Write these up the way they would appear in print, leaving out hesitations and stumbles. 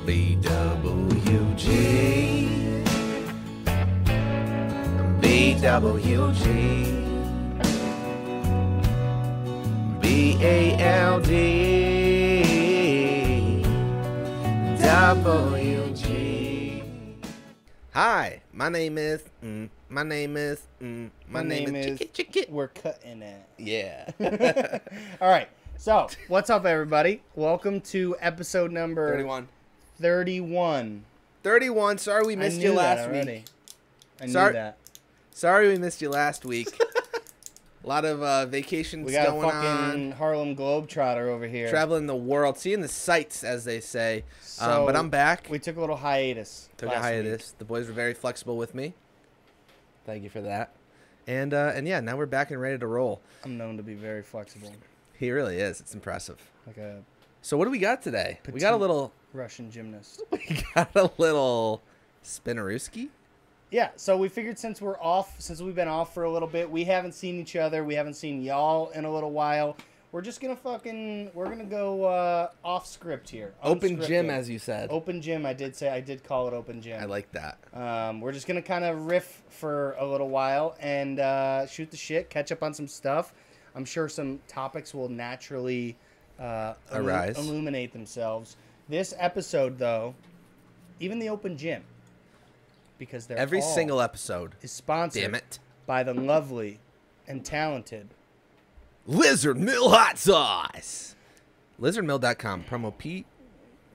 BWG. BWG. BALD. WG. Hi, my name is. Chicky. We're cutting it. Yeah. All right. So, what's up, everybody? Welcome to episode number 31. 31. Sorry we missed you last week. I knew that. Sorry we missed you last week. A lot of vacations We got going a fucking on. Harlem Globetrotter over here. Traveling the world, seeing the sights, as they say. But I'm back. We took a little hiatus. Took a hiatus. The boys were very flexible with me. Thank you for that. And yeah, now we're back and ready to roll. I'm known to be very flexible. He really is. It's impressive. Like a So what do we got today? We got a little Russian gymnast. We got a little spinnerooski. Yeah, so we figured since we've been off for a little bit, we haven't seen each other, we haven't seen y'all in a little while. We're just gonna we're gonna go off script here. Open gym, as you said. Open gym, I did call it open gym. I like that. We're just gonna kind of riff for a little while and shoot the shit, catch up on some stuff. I'm sure some topics will naturally arise, illuminate themselves. This episode, though, even the open gym, because every single episode is sponsored. Damn it. By the lovely and talented Lizard Mill Hot Sauce. LizardMill.com. Promo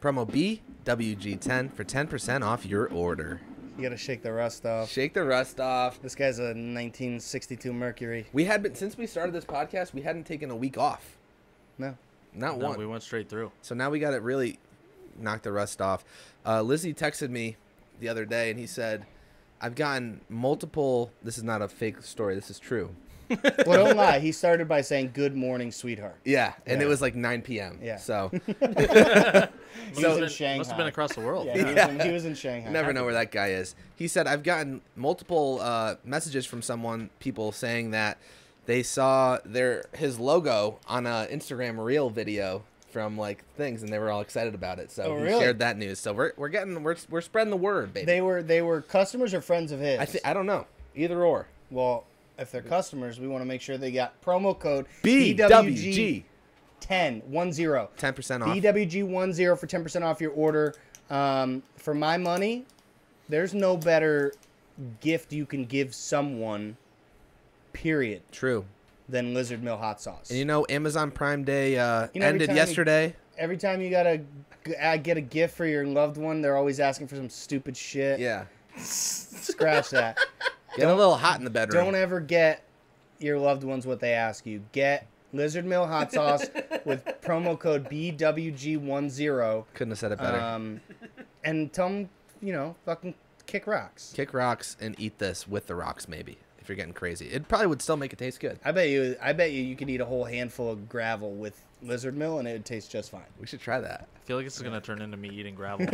BWG10 for 10% off your order. You gotta shake the rust off. Shake the rust off. This guy's a 1962 Mercury. Since we started this podcast, we hadn't taken a week off. No. Not one. We went straight through. So now we got to really knock the rust off. Lizzie texted me the other day, and he said, I've gotten multiple... This is not a fake story. This is true. Well, don't lie. He started by saying, "Good morning, sweetheart." Yeah, and it was like 9 p.m. Yeah. So... He was in Shanghai. Must have been across the world. Yeah, he was in Shanghai. Never know where that guy is. He said, I've gotten multiple messages from people saying that they saw his logo on a Instagram reel video from like things, and they were all excited about it. So he shared that news. So we're spreading the word, baby. They were customers or friends of his? I don't know. Either or. Well, if they're customers, we want to make sure they got promo code BWG 10 10% off. BWG10 for 10% off your order. For my money, there's no better gift you can give someone, period. True. Than Lizard Mill Hot Sauce. And Amazon Prime Day ended yesterday. Every time you gotta get a gift for your loved one, they're always asking for some stupid shit. Yeah. Scratch that. Get a little hot in the bedroom. Don't ever get your loved ones what they ask you. Get Lizard Mill Hot Sauce with promo code BWG10. Couldn't have said it better. And tell them, fucking kick rocks. Kick rocks and eat this with the rocks, maybe, if you're getting crazy. It probably would still make it taste good. I bet you could eat a whole handful of gravel with Lizard Mill and it would taste just fine. We should try that. I feel like this is going to turn into me eating gravel.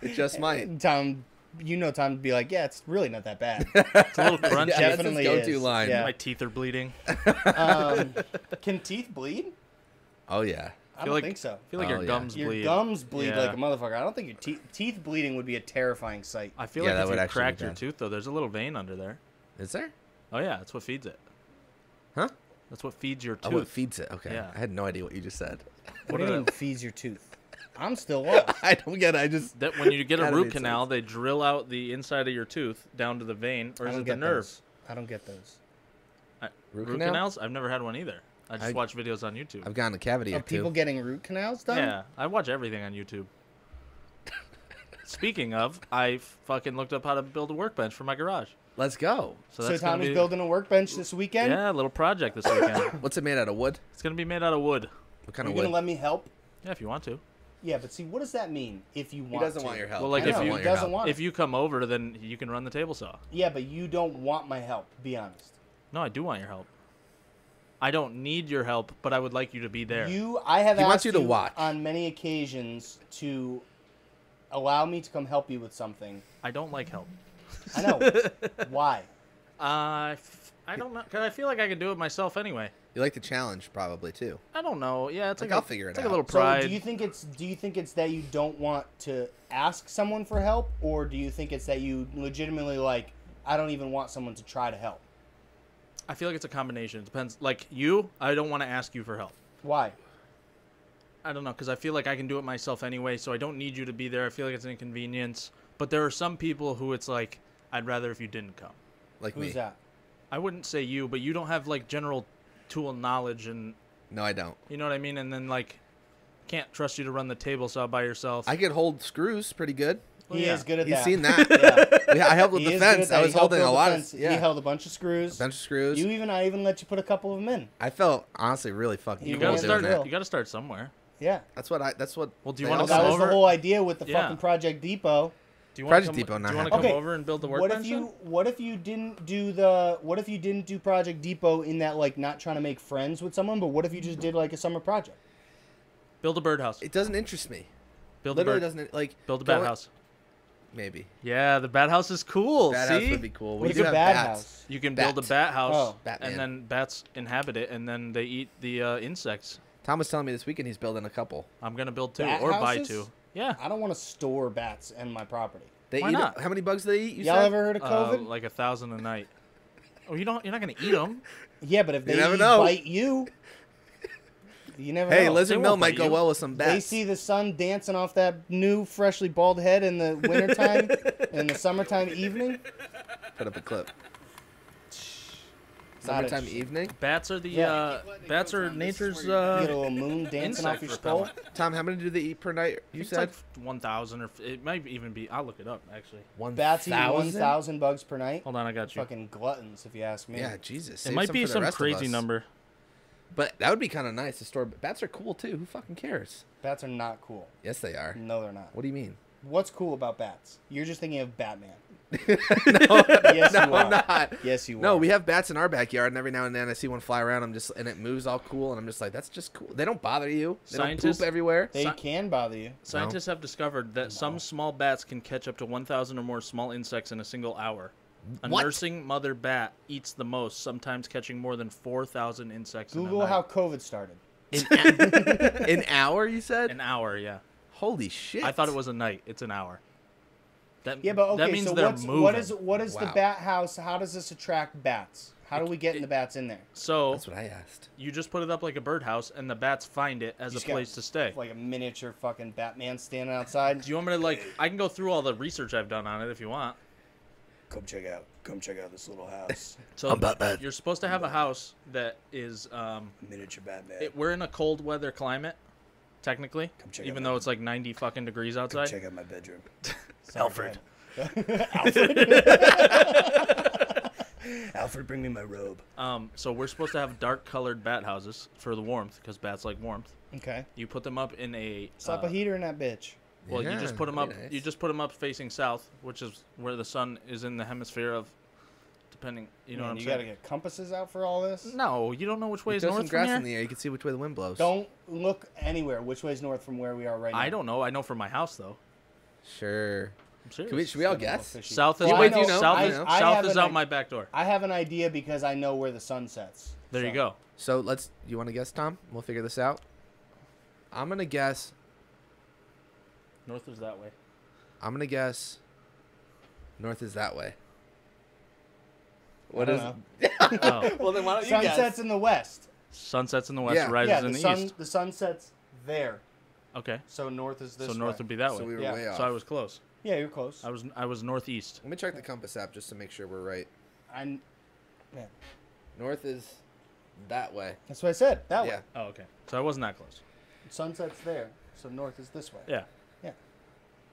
It just might. Tom would be like, yeah, it's really not that bad. It's a little crunchy. Yeah, Definitely that's his go-to is. line. Yeah. My teeth are bleeding. Can teeth bleed? Oh, yeah. I don't think so. I feel like your gums bleed. Your gums bleed Yeah. like a motherfucker. I don't think your teeth bleeding would be a terrifying sight. I feel Yeah, that like would if you actually be cracked your bad. tooth, though, there's a little vein under there. Is there? Oh, yeah. That's what feeds it. Huh? That's what feeds your Oh, tooth. it feeds it. Okay. Yeah. I had no idea what you just said. What do you mean feeds your tooth? I'm still lost. I don't get it. That when you get a Kinda root made canal, sense. they drill out the inside of your tooth down to the vein, or is it the nerve? I don't get those. Root Root canal? canals? I've never had one either. I just watch videos on YouTube. I've gotten a cavity or Are two. people getting root canals done? Yeah, I watch everything on YouTube. Speaking of, I fucking looked up how to build a workbench for my garage. Let's go. So that's gonna Tommy's be, building a workbench this weekend? Yeah, a little project this weekend. What's it made out of? Wood? It's gonna be made out of wood. What kind You're of going wood? to let me help? Yeah, if you want to. Yeah, but see, what does that mean if you want He doesn't to? want your help. Well, like, He if doesn't you- want he your doesn't help. want If you come over, then you can run the table saw. Yeah, but you don't want my help, be honest. No, I do want your help. I don't need your help, but I would like you to be there. I have He asked wants you to watch. on many occasions to allow me to come help you with something. I don't like help. I know. Why? I don't know, because I feel like I can do it myself anyway. You like the challenge, probably too. I don't know. Yeah, it's like I'll figure it it's like out. a little pride. So do you think it's that you don't want to ask someone for help, or do you think it's that you legitimately like, I don't even want someone to try to help? I feel like it's a combination. It depends. Like you, I don't want to ask you for help. Why? I don't know, because I feel like I can do it myself anyway, so I don't need you to be there. I feel like it's an inconvenience. But there are some people who it's like, I'd rather if you didn't come. Like me. Who's that? I wouldn't say you, but you don't have like general tool knowledge, and No, I don't. you know what I mean. And then like, can't trust you to run the table saw by yourself. I could hold screws pretty good. He is good at You've that. seen that. Yeah, I helped with He the is good at fence. that. I He was helped holding build a the lot fence. of. Yeah. He held a bunch of screws. Bunch of screws. I even let you put a couple of them in. I felt honestly really fucking You you cool gotta Yeah, doing start. that. You gotta start somewhere. Yeah. That's what. Well, do you they wanna all come That say. was the over? whole idea with the Yeah. fucking Project Depot. Do you want Project Depot, Do not you want to come happening. over and build the What workbench? if you didn't do Project Depot in that, like, not trying to make friends with someone, but what if you just did like a summer project? Build a birdhouse. It doesn't interest me. Build Literally a bird. doesn't like. Build a going- bat house. Maybe. Yeah, the bat house is cool. Bat See, house would be cool. What We is do a have bad bats. house? you can build a Bat. bat house, Oh. Batman. and then bats inhabit it, and then they eat the insects. Tom was telling me this weekend he's building a couple. I'm gonna build 2 Bat or buy houses? 2. Yeah. I don't want to store bats in my property. They Why eat. not? How many bugs do they eat? You Y'all said? ever heard of COVID? Like 1,000 a night. Oh, you're not gonna eat them. Yeah, but if they never know. bite you, you never Hey, know. lizard They mill won't might bite go you. well with some bats. They see the sun dancing off that new, freshly bald head in the wintertime, in the summertime evening. Put up a clip. Not Summertime interesting. evening. Bats are the Yeah. bats are nature's You get a little moon dancing insect off your skull. repellent. Tom, how many do they eat per night? You It's said like 1,000, or it might even be. I'll look it up actually. 1,000. Bats eat 1,000 bugs per night. Hold on, I got you. Fucking gluttons, if you ask me. Yeah, Jesus. It save might be for the some rest of crazy us. number. But that would be kind of nice to store. Bats are cool too. Who fucking cares? Bats are not cool. Yes, they are. No, they're not. What do you mean? What's cool about bats? You're just thinking of Batman. no, Yes, no, you are. I'm not. Yes, you No, are. we have bats in our backyard, and every now and then I see one fly around. And it moves all cool, and I'm just like, that's just cool. They don't bother you. They don't Scientists- poop everywhere. They Sci- can bother you. Scientists have discovered that some small bats can catch up to 1,000 or more small insects in a single hour. A What? nursing mother bat eats the most, sometimes catching more than 4,000 insects in Google a how night. COVID started. An hour, you said? An hour, yeah. Holy shit! I thought it was a night. It's an hour. Yeah, but okay, that means so they're what moving. is the Wow. bat house? How does this attract bats? How do we get the bats in there? So That's what I asked. you just put it up like a birdhouse, and the bats find it as a just got place to stay. Like a miniature fucking Batman standing outside. Do you want me to like? I can go through all the research I've done on it if you want. Come check out this little house. So I'm Batman. you're supposed to have a house that is Miniature Batman. we're in a cold weather climate, technically, Come check out even my- though it's like 90 fucking degrees outside. out my bedroom. Alfred. Alfred, bring me my robe. So we're supposed to have dark colored bat houses for the warmth because bats like warmth. Okay. You put them up in a Slap a heater in that bitch. well, you Yeah, just put them up. very nice. You just put them up facing south, which is where the sun is in the hemisphere of, depending. You know Man, what I'm you saying? gotta get compasses out for all this. No, you don't know which way You is throw north some from grass here. in the air. You can see which way the wind blows. Don't look anywhere. Which way's north from where we are right now? I don't know. I know from my house though. Sure. I'm serious. Should we all It's a little guess? fishy. South is Well, Wait, do you know? south I is, know. I south have is an out i- my back door. I have an idea because I know where the sun sets. There you So, go. So you want to guess, Tom? We'll figure this out. I'm gonna guess. North is that way. I'm gonna guess. North is that way. I don't know. Oh. Well, then why don't Sunsets in the west. Sunsets in the west, Yeah. rises Yeah, in the the sun east. the sun sets there. Okay. So north is this So north way. would be that So way. we were Yeah. way off. So I was close. Yeah, you're close. I was northeast. Let me check the compass app just to make sure we're right. I'm. Yeah, North is that way. that's what I said. That Yeah. way. Oh, okay. So I wasn't that close. Sunset's there. So north is this way. Yeah.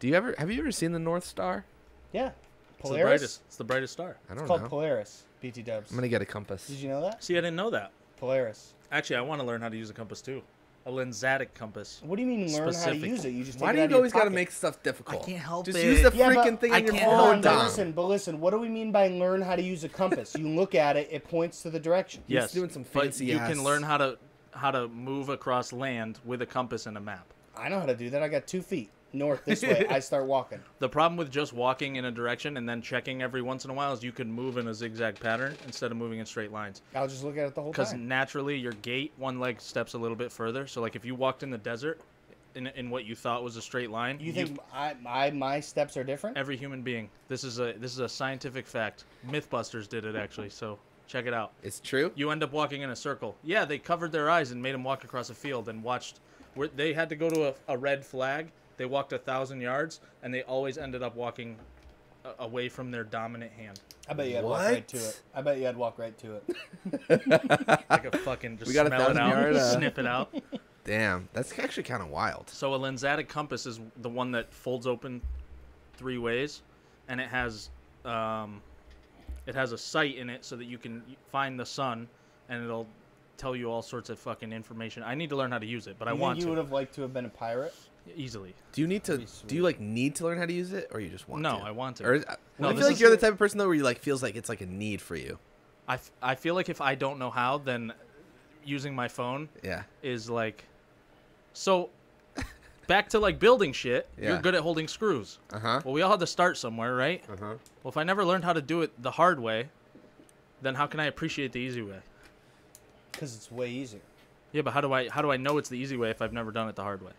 Have you ever seen the North Star? Yeah. It's the Polaris. brightest. It's the brightest star. I It's don't called know. Polaris. BT Dubs. I'm gonna get a compass. Did you know that? See, I didn't know that. Polaris. Actually, I want to learn how to use a compass too. A lensatic compass. What do you mean learn how to Specific. use it? You just take Why it do out you of your always gotta pocket. make stuff difficult? I can't help Just it. use the Yeah, but freaking thing I on your can't phone, help Hold on, it. but Tom. listen. What do we mean by learn how to use a compass? You look at it, it points to the direction. He's Yes, doing some but fancy you ass- can learn how to move across land with a compass and a map. I know how to do that. I got 2 feet. north this way, I start walking. The problem with just walking in a direction and then checking every once in a while is you could move in a zigzag pattern instead of moving in straight lines. I'll just look at it the whole time. Because naturally, your gait, one leg steps a little bit further. So, like, if you walked in the desert in what you thought was a straight line, you think my steps are different? Every human being. This is a scientific fact. Mythbusters did it actually. So check it out. It's true. You end up walking in a circle. Yeah, they covered their eyes and made them walk across a field and watched. They had to go to a red flag. They walked 1,000 yards, and they always ended up walking away from their dominant hand. I bet you had to walk right to it. I bet you had to walk right to it. Like a fucking just We got smell it out, 1,000 yard, sniff it out. Damn, that's actually kind of wild. So a lensatic compass is the one that folds open 3 ways, and it has a sight in it so that you can find the sun, and it'll tell you all sorts of fucking information. I need to learn how to use it, but I want to. You would have liked to have been a pirate? Easily. Do you need to? Do you like need to learn how to use it, or you just want to? No, I want to. Or, No, I feel like you're the type of person though where you like feels like it's like a need for you. I feel like if I don't know how, then using my phone Yeah. is like. So, back to like building shit. Yeah. You're good at holding screws. Uh-huh. Well, we all had to start somewhere, right? Uh-huh. Well, if I never learned how to do it the hard way, then how can I appreciate the easy way? Because it's way easier. Yeah, but how do I know it's the easy way if I've never done it the hard way?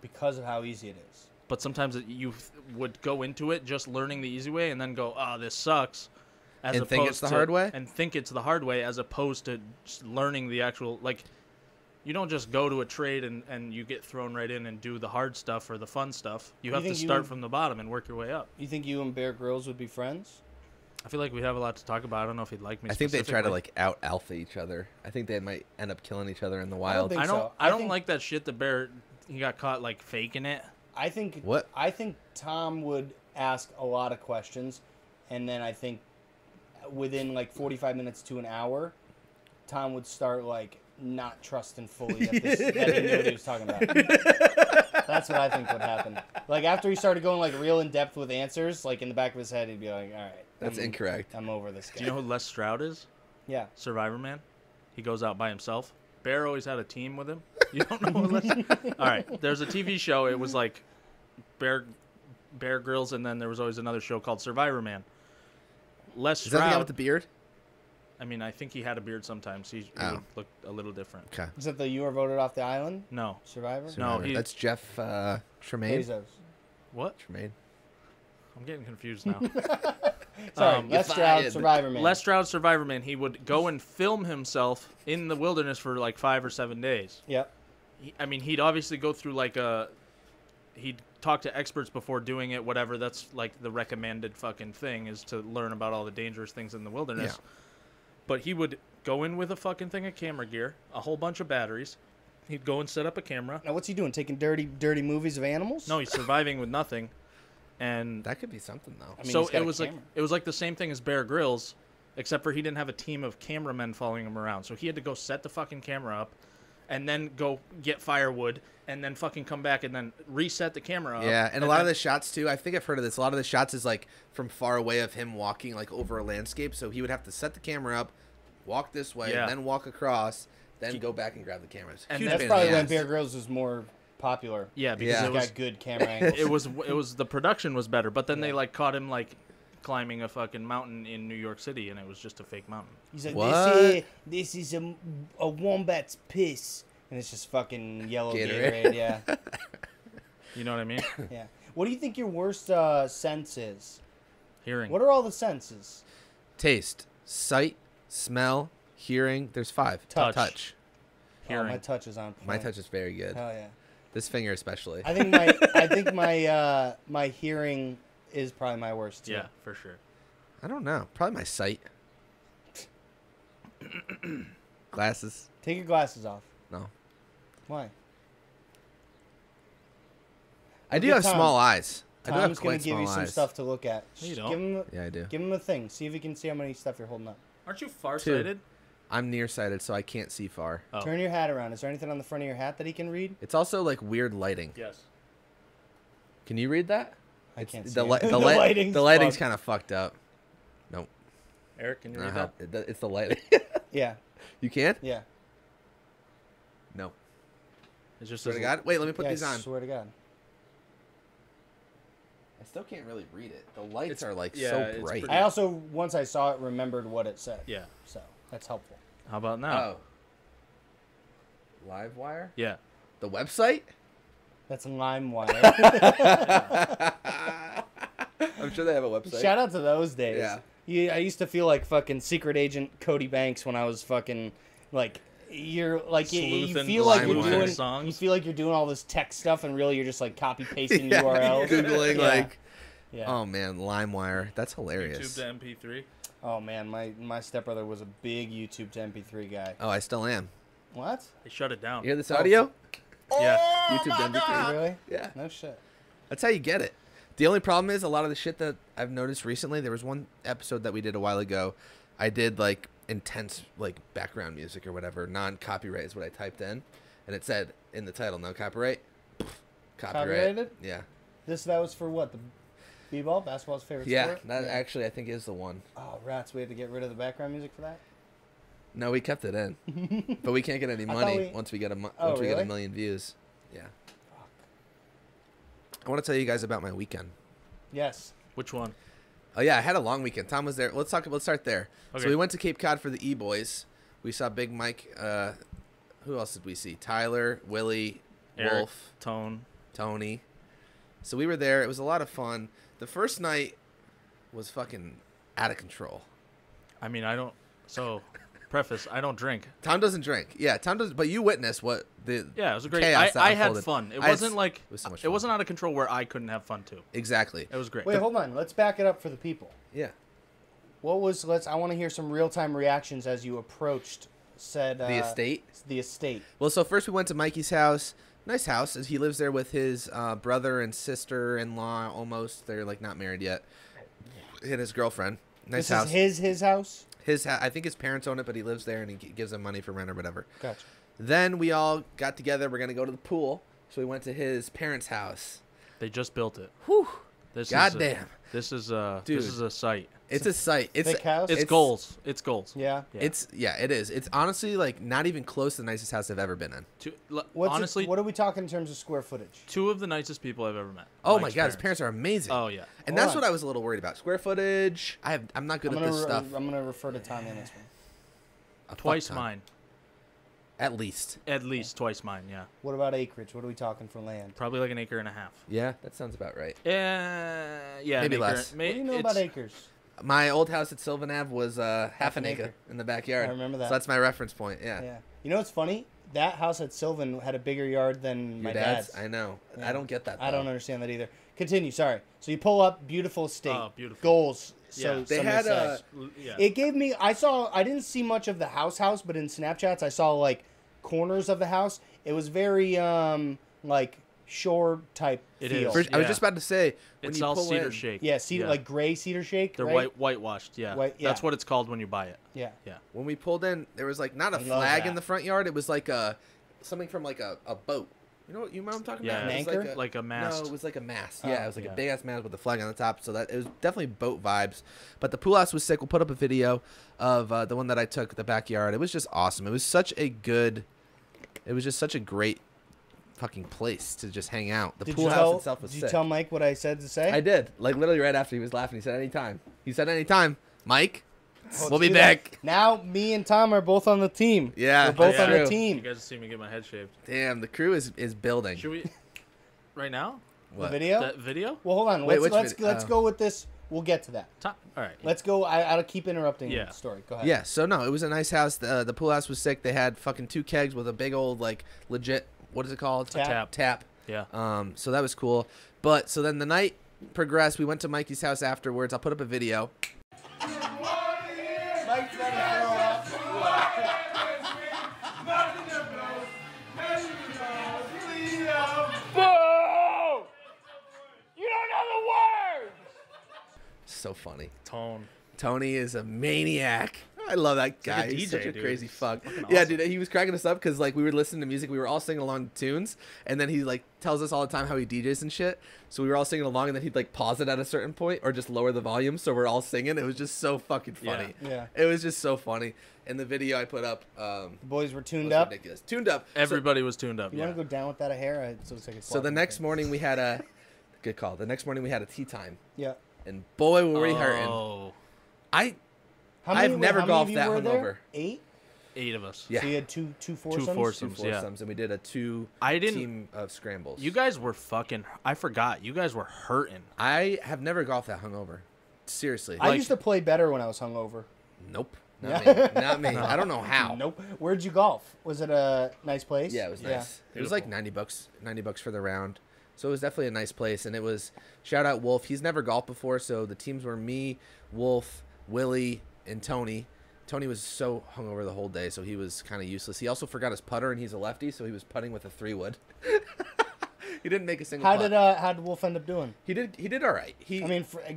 Because of how easy it is. But sometimes you would go into it just learning the easy way and then go, oh, this sucks. And think it's the hard way? And think it's the hard way as opposed to just learning the actual, like, you don't just go to a trade and you get thrown right in and do the hard stuff or the fun stuff. You have to start from the bottom and work your way up. You think you and Bear Grylls would be friends? I feel like we'd have a lot to talk about. I don't know if he'd like me. I think they try to like out alpha each other. I think they might end up killing each other in the wild. I don't like that shit. The Bear, he got caught like faking it. I think what? I think Tom would ask a lot of questions, and then I think within like 45 minutes to an hour, Tom would start like not trusting fully that he knew what he was talking about. That's what I think would happen. Like after he started going like real in depth with answers, like in the back of his head, he'd be like, "All right, that's incorrect. I'm over this guy." Do you know who Les Stroud is? Yeah, Survivor Man. He goes out by himself. Bear always had a team with him. You don't know who Les? All right, there's a TV show. It was like Bear Grylls, and then there was always another show called Survivor Man. Les Stroud. Is that the guy with the beard? I mean, I think he had a beard sometimes. He would look a little different. Okay. Is that the You Were Voted Off the Island? No. Survivor? No, that's Jeff Tremaine. Bezos. What? Tremaine. I'm getting confused now. Sorry, Les Stroud, Survivor Man. Les Stroud, Survivor Man. He would go and film himself in the wilderness for like 5 or 7 days. Yep. He'd obviously go through like he'd talk to experts before doing it, whatever. That's like the recommended fucking thing is to learn about all the dangerous things in the wilderness. Yeah. But he would go in with a fucking thing of camera gear, a whole bunch of batteries. He'd go and set up a camera. Now, what's he doing? Taking dirty movies of animals? No, he's surviving with nothing. And that could be something though. I mean, so it was like the same thing as Bear Grylls, except for he didn't have a team of cameramen following him around. So he had to go set the fucking camera up, and then go get firewood, and then fucking come back and then reset the camera up. Yeah, and a lot of the shots too. I think I've heard of this. A lot of the shots is like from far away of him walking like over a landscape. So he would have to set the camera up, walk this way, then walk across, then go back and grab the cameras. And that's probably when Bear Grylls was more popular. Yeah, because he got good camera angles. It was the production was better, but then they like caught him like climbing a fucking mountain in New York City, and it was just a fake mountain. He's like, this is a wombat's piss, and it's just fucking yellow Gatorade. Yeah. You know what I mean? Yeah. What do you think your worst sense is? Hearing. What are all the senses? Taste, sight, smell, hearing. There's 5. Touch. Hearing. Oh, my touch is on point. My touch is very good. Hell yeah. This finger especially. I think my hearing is probably my worst too. Yeah, for sure. I don't know. Probably my sight. Glasses. Take your glasses off. No. Why? I do have small eyes. Tom's going to give you some stuff to look at. No, you don't. Yeah, I do. Give him a thing. See if you can see how many stuff you're holding up. Aren't you farsighted? I'm nearsighted, so I can't see far. Oh. Turn your hat around. Is there anything on the front of your hat that he can read? It's also like weird lighting. Yes. Can you read that? I can't see the it. The lighting's kind of fucked up. Nope. Eric, can you read that? It's the lighting. Yeah. You can't? Yeah. No. It's just Swear to God. Wait, let me put these I on. swear to God. I still can't really read it. The lights are like so bright. I also, once I saw it, remembered what it said. Yeah. So that's helpful. How about now? Oh. Livewire? Yeah. The website? That's LimeWire. I'm sure they have a website. Shout out to those days. Yeah. I used to feel like fucking secret agent Cody Banks when I was fucking like you're like you feel like you're doing songs. You feel like you're doing all this tech stuff and really you're just like copy pasting URLs. Googling like yeah. Oh man, LimeWire. That's hilarious. YouTube to MP3. Oh man, my stepbrother was a big YouTube to MP3 guy. Oh, I still am. What? They shut it down. You hear this audio? Yeah. YouTube to MP3. Really? Yeah. No shit. That's how you get it. The only problem is a lot of the shit that I've noticed recently. There was one episode that we did a while ago. I did like intense like background music or whatever, non-copyright is what I typed in, and it said in the title, no copyright. Copyrighted? Yeah. That was for what? The b-ball, basketball's favorite sport? Yeah, that actually I think is the one. Oh rats! We had to get rid of the background music for that. No, we kept it in, but we can't get any money once we get we get a million views. Yeah. Fuck. I want to tell you guys about my weekend. Yes. Which one? Oh yeah, I had a long weekend. Tom was there. Let's start there. Okay. So we went to Cape Cod for the E-Boys. We saw Big Mike. Who else did we see? Tyler, Willie, Eric, Wolf, Tony. So we were there. It was a lot of fun. The first night was fucking out of control. I mean, I don't. So, preface: I don't drink. Tom doesn't drink. Yeah, Tom does. But you witnessed what the Yeah, it was a great. chaos that I had unfolded. fun. It wasn't like it was so much it fun. wasn't out of control where I couldn't have fun too. Exactly. It was great. Wait, hold on. Let's back it up for the people. Yeah. What was? I want to hear some real-time reactions as you approached said The estate. The estate. Well, so first we went to Mikey's house. Nice house. He lives there with his brother and sister-in-law. Almost, they're like not married yet. And his girlfriend. Nice house. This is his house. I think his parents own it, but he lives there and he gives them money for rent or whatever. Gotcha. Then we all got together. We're gonna go to the pool, so we went to his parents' house. They just built it. Whew. Goddamn. Dude. This is a site. It's a site. Thick house. It's goals. It's goals. Yeah. It is. It's honestly like not even close to the nicest house I've ever been in. Honestly, what are we talking in terms of square footage? two of the nicest people I've ever met. Oh my god, his parents are amazing. Oh yeah. And that's what I was a little worried about. Square footage. I'm not good at this stuff. I'm gonna refer to Tom in this one. Twice mine. At least. At least twice mine. Yeah. What about acreage? What are we talking for land? Probably like an acre and a half. Yeah, that sounds about right. Yeah. Maybe less. What do you know about acres? My old house at Sylvan Ave was half an acre in the backyard. I remember that. So that's my reference point. Yeah. Yeah. You know what's funny? That house at Sylvan had a bigger yard than my dad's. I know. Yeah. I don't get that. I don't understand that either. Continue. Sorry. So you pull up, beautiful estate. Oh, beautiful. Goals. So Yeah. They had a. Yeah. It gave me. I didn't see much of the house, but in Snapchats I saw like corners of the house. It was very like shore type It feel. is. I was just about to say. When It's you all pull cedar in, shake. Yeah, cedar Yeah. like gray cedar shake. They're right? whitewashed. Yeah. Yeah. That's what it's called when you buy it. Yeah. Yeah. When we pulled in, there was like not a I love flag that. in the front yard. It was like something from like a boat. You know what I'm talking Yeah. about? An It was anchor? Like a mast. No, it was like a mast. Oh, Yeah, it was like yeah. a big ass mast with a flag on the top. So that it was definitely boat vibes. But the pool house was sick. We'll put up a video of the one that I took, the backyard. It was just awesome. It was just such a great fucking place to just hang out. The pool house itself was sick. Did you tell Mike what I said to say? I did. Like literally right after he was laughing, he said anytime. Mike, Let's we'll be do back. that. Now me and Tom are both on the team. Yeah, we're both on the true. team. You guys see me get my head shaved. Damn, the crew is building. Should we? Right now? The video. That video? Well, hold on. Wait, Let's which video? go with this. We'll get to that. All right. Let's go. I'll keep interrupting Yeah. the story. Go ahead. Yeah, so no, it was a nice house. The pool house was sick. They had fucking 2 kegs with a big old like legit, what is it called? Tap. Yeah. So that was cool. But so then the night progressed. We went to Mikey's house afterwards. I'll put up a video. Mike's ready to throw up. So funny. Tony. is a maniac. I love that guy. like a He's DJ, such a dude. crazy He's fuck. fucking Yeah, awesome. dude, he was cracking us up because like we were listening to music. We were all singing along to tunes, and then he like tells us all the time how he DJs and shit. So we were all singing along, and then he'd like pause it at a certain point or just lower the volume. So we're all singing. It was just so fucking funny. Yeah. It was just so funny. And the video I put up, The boys were tuned was up. ridiculous. Tuned up. Everybody was tuned up. You yeah. want to go down with that hair? It looks like it's So the next morning we had a Good call. The next morning we had a tea time. Yeah. And boy, were we hurting. I've never golfed that hungover. 8? 8 of us. Yeah. So you had two foursomes? Two foursomes, yeah. And we did a team of scrambles. You guys were fucking... I forgot. You guys were hurting. I have never golfed that hungover. Seriously. I used to play better when I was hungover. Nope. Not me. Not me. I don't know how. Nope. Where'd you golf? Was it a nice place? Yeah, it was nice. It was like $90. $90 for the round. So it was definitely a nice place. And it was... Shout out Wolf. He's never golfed before, so the teams were me, Wolf, Willie, and Tony. Tony was so hungover the whole day, so he was kind of useless. He also forgot his putter, and he's a lefty, so he was putting with a 3-wood. He didn't make a single putt. How did Wolf end up doing? He did all right.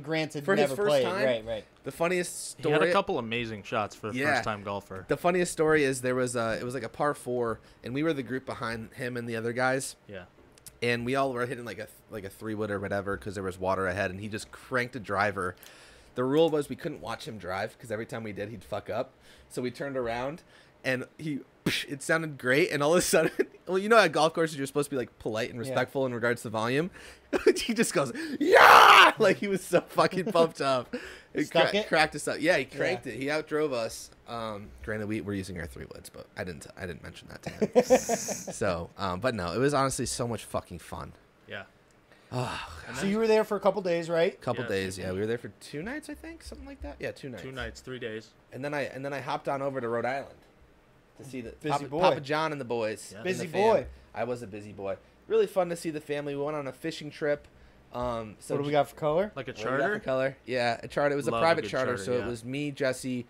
Granted, for never his first played. time, Right. The funniest story. He had a couple amazing shots for a first-time golfer. The funniest story is it was like a par 4, and we were the group behind him and the other guys. Yeah. And we all were hitting like a 3-wood or whatever because there was water ahead, and he just cranked a driver. The rule was we couldn't watch him drive because every time we did, he'd fuck up. So we turned around, and it sounded great, and all of a sudden, well, you know at golf courses you're supposed to be like polite and respectful in regards to volume. He just goes, yeah! Like he was so fucking pumped up. Cracked us up. Yeah, he cranked it. He outdrove us. Granted, we're using our 3-woods, but I didn't mention that to him. So, but no, it was honestly so much fucking fun. Yeah. So you were there for a couple days, right? Couple days, yeah. We were there for 2 nights, I think, something like that. Yeah, 2 nights. 2 nights, 3 days. And then I hopped on over to Rhode Island to see the busy boy. Papa John and the boys. Yeah. Busy boy. I was a busy boy. Really fun to see the family. We went on a fishing trip. So what do we got for color? Like a what do we got charter? for color? Yeah, a charter. It was a Love private a good charter, charter, so yeah. it was me, Jesse,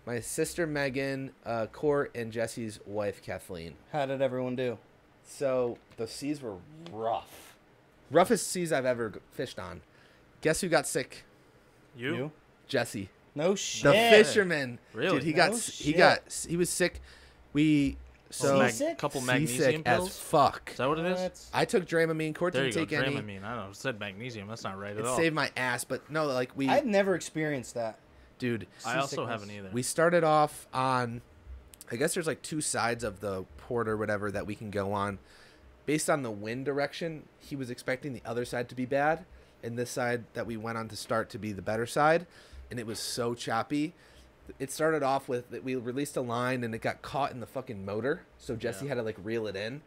my sister Megan, Court, and Jesse's wife Kathleen. How did everyone do? So the seas were rough. Roughest seas I've ever fished on. Guess who got sick? You? Jesse. No shit. The fisherman. Really? Dude, he was sick. Couple seasick magnesium pills? as fuck. Is that what it is? I took Dramamine. Court There you didn't go, take any. Dramamine. I don't know. It said magnesium. That's not right at It all. saved my ass, but no, like I've never experienced that. dude. I also haven't either. We started off on, I guess there's like 2 sides of the port or whatever that we can go on. Based on the wind direction, he was expecting the other side to be bad, and this side that we went on to start to be the better side, and it was so choppy. It started off with that we released a line, and it got caught in the fucking motor, so Jesse had to like reel it in,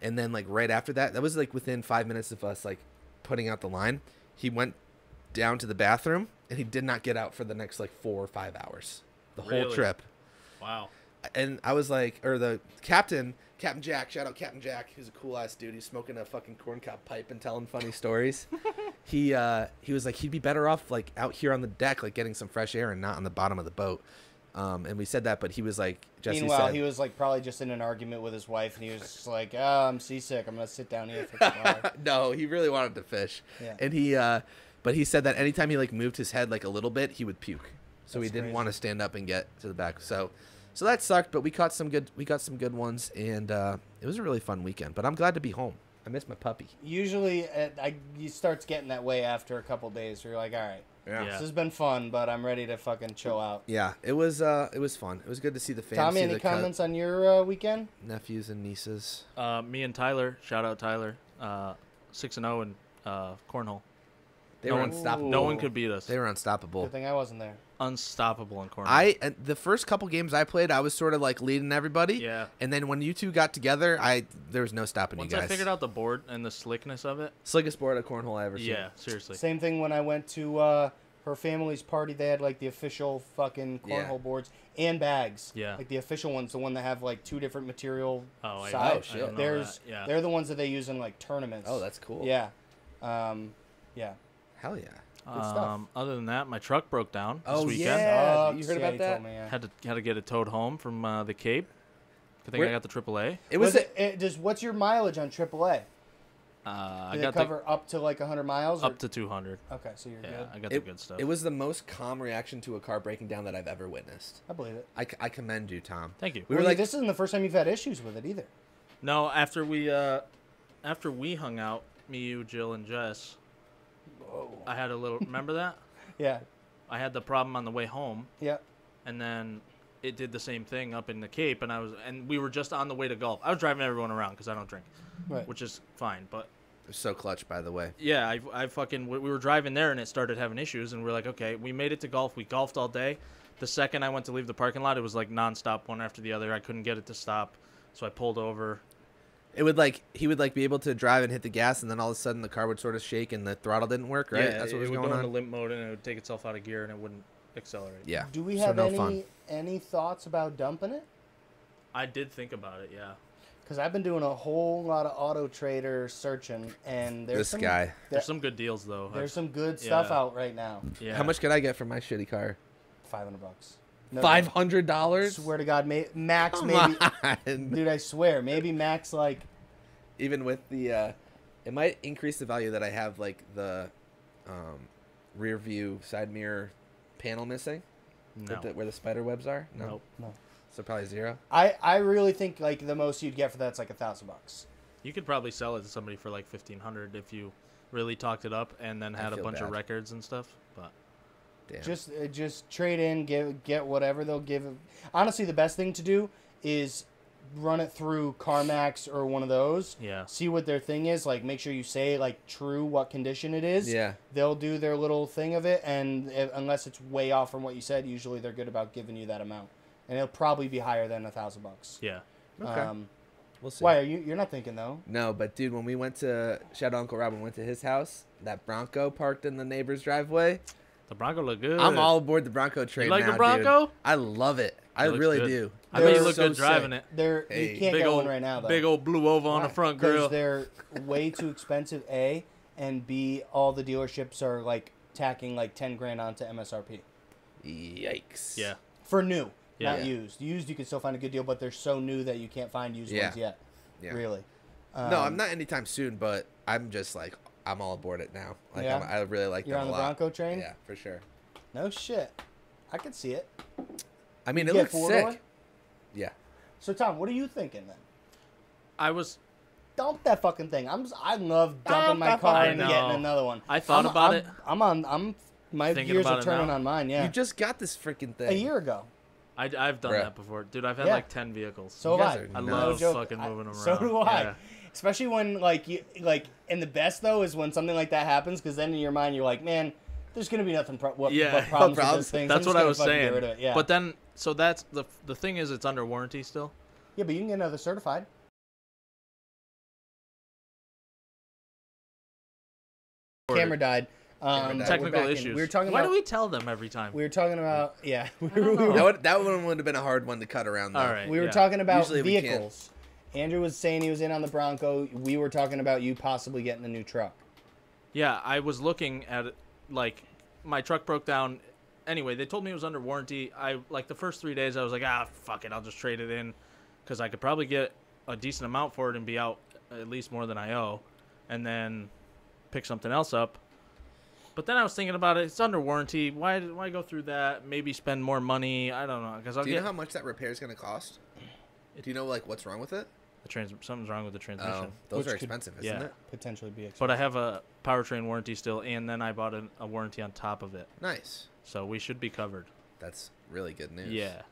and then like right after that was like within 5 minutes of us like putting out the line, he went down to the bathroom, and he did not get out for the next like 4 or 5 hours, the whole trip. Wow. And I was like, or the Captain Jack, shout out Captain Jack, who's a cool ass dude. He's smoking a fucking corncob pipe and telling funny stories. He was like, he'd be better off like out here on the deck, like getting some fresh air and not on the bottom of the boat. And we said that, but he was like, Jesse Meanwhile, said, he was like probably just in an argument with his wife, and he was just like, I'm seasick. I'm gonna sit down here for a while. No, he really wanted to fish. Yeah. And but he said that anytime he like moved his head like a little bit, he would puke. So That's he didn't crazy. want to stand up and get to the back. So that sucked, but we got some good ones, and it was a really fun weekend. But I'm glad to be home. I miss my puppy. Usually, you starts getting that way after a couple days. Where you're like, all right, Yeah. this has been fun, but I'm ready to fucking chill out. Yeah, it was fun. It was good to see the family. Tommy, any comments on your weekend? Nephews and nieces. Me and Tyler, shout out Tyler, 6-0 in cornhole. They were unstoppable. No one could beat us. They were unstoppable. Good thing I wasn't there. Unstoppable in cornhole. The first couple games I played, I was sort of like leading everybody. Yeah. And then when you two got together, there was no stopping Once you guys. I figured out the board and the slickness of it. Slickest board at cornhole I ever seen. Yeah, seriously. Same thing when I went to her family's party. They had like the official fucking cornhole boards and bags. Yeah. Like the official ones, the one that have like 2 different material I sides. don't know There's that. Yeah. they're the ones that they use in like tournaments. Oh, that's cool. Yeah. Yeah. Hell yeah. Good stuff. Other than that, my truck broke down this weekend. yeah. You heard Yeah, about he that? told me, yeah. Had to get it towed home from the Cape. Good thing Where- I got the AAA. It was. What's your mileage on AAA? I Did got it cover up to like 100 miles? up to 200. Okay, so you're Yeah, good. I got the good stuff. It was the most calm reaction to a car breaking down that I've ever witnessed. I believe it. I commend you, Tom. Thank you. We were Well, like, this isn't the first time you've had issues with it either. No, after we hung out, me, you, Jill, and Jess, I had a little. Remember that? Yeah. I had the problem on the way home, Yeah. and then it did the same thing up in the Cape, and we were just on the way to golf. I was driving everyone around because I don't drink, Right. which is fine. But So clutch, by the way. Yeah, I fucking we were driving there and it started having issues and we're like, okay, we made it to golf. We golfed all day. The second I went to leave the parking lot, it was like nonstop, one after the other. I couldn't get it to stop, so I pulled over. It would like he would like be able to drive and hit the gas, and then all of a sudden the car would sort of shake and the throttle didn't work. Right? Yeah, That's what was it would going go on. into limp mode and it would take itself out of gear and it wouldn't accelerate. Yeah. Do we So have no any thoughts about dumping it? I did think about it, yeah. Because I've been doing a whole lot of Auto Trader searching, and there's This guy. There's some good deals though. There's some good stuff out right now. Yeah. How much could I get for my shitty car? $500. No, $500? Swear to God, max maybe. Dude, I swear, maybe max like. Even with the, it might increase the value that I have like the, rear view side mirror panel missing. No. Where the spider webs are. Nope. No. So probably zero. I really think like the most you'd get for that's like $1,000. You could probably sell it to somebody for like $1,500 if you really talked it up and then had a bunch of records and stuff. But damn. Just trade in, get whatever they'll give. Honestly, the best thing to do is run it through CarMax or one of those. Yeah. See what their thing is. Like, make sure you say like true what condition it is. Yeah. They'll do their little thing of it, and unless it's way off from what you said, usually they're good about giving you that amount, and it'll probably be higher than $1,000. Yeah. Okay. We'll see. Why are you're not thinking though? No, but dude, when we went to shout out Uncle Rob and went to his house, that Bronco parked in the neighbor's driveway. The Bronco looked good. I'm all aboard the Bronco train. You like now, the Bronco? Dude. I love it. I really good. do. I bet you look so good driving sick. it. You can't get one right now though. Big old blue oval on the front grill. Because they're way too expensive. A and B, all the dealerships are like tacking like 10 grand onto MSRP. Yikes. Yeah. For new, Yeah. not used. Used you can still find a good deal, but they're so new that you can't find used ones yet. Yeah. Really. No, I'm not anytime soon, but I'm just like I'm all aboard it now. Like Yeah? I really like You're them on a the lot. Bronco train? Yeah, for sure. No shit. I can see it. I mean, You it get looks four-door? sick. Yeah. So Tom, what are you thinking then? I was. Dump that fucking thing. I love dumping my car and getting another one. I thought about it. My Thinking gears about are it turning now. on mine. Yeah. You just got this freaking thing a year ago. I've done Bruh. that before, dude. I've had Yeah. like 10 vehicles. So You have guys I. are I nuts. love joke. fucking moving them around. So do I. Yeah. Especially when and the best though is when something like that happens, because then in your mind you're like, man, there's gonna be nothing but problems with this thing. So I'm That's just what I gonna was fucking saying. Get rid of it. Yeah. But then, so that's the thing is, it's under warranty still. Yeah, but you can get another certified. Camera died. Technical issues. We were talking Why about. do we tell them every time? We were talking about. Yeah. That one would have been a hard one to cut around. Though. All right. We were yeah. talking about Usually we vehicles. Andrew was saying he was in on the Bronco. We were talking about you possibly getting a new truck. Yeah, I was looking at it, like my truck broke down. Anyway, they told me it was under warranty. Like the first 3 days, I was like, fuck it, I'll just trade it in, because I could probably get a decent amount for it and be out at least more than I owe, and then pick something else up. But then I was thinking about it. It's under warranty. Why go through that? Maybe spend more money. I don't know. Because Do you know how much that repair is going to cost? Do you know like what's wrong with it? something's wrong with the transmission. Oh, those Which are could- expensive, isn't yeah. it? Potentially be expensive. But I have a powertrain warranty still, and then I bought a warranty on top of it. Nice. So we should be covered. That's really good news. Yeah.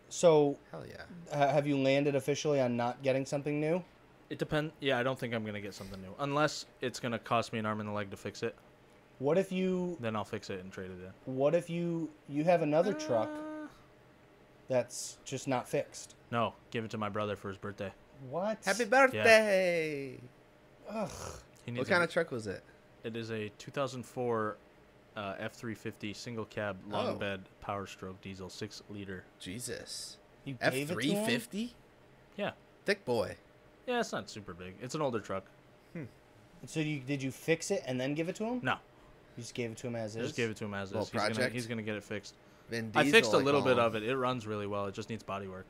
So, Hell yeah. have you landed officially on not getting something new? It depends. Yeah, I don't think I'm going to get something new. Unless it's going to cost me an arm and a leg to fix it. What if you? Then I'll fix it and trade it in. What if you have another truck that's just not fixed? No, give it to my brother for his birthday. What? Happy birthday! Ugh. He needs What kind of truck was it? It is a 2004 F350 single cab long Oh. bed power stroke diesel 6-liter. Jesus. You gave it to him? F350? Yeah. Thick boy. Yeah, it's not super big. It's an older truck. So did you fix it and then give it to him? No, You just gave it to him as I is. just gave it to him as Little is. project? He's gonna get it fixed. Vin I Diesel, fixed a like little bit all of it. It runs really well. It just needs body work.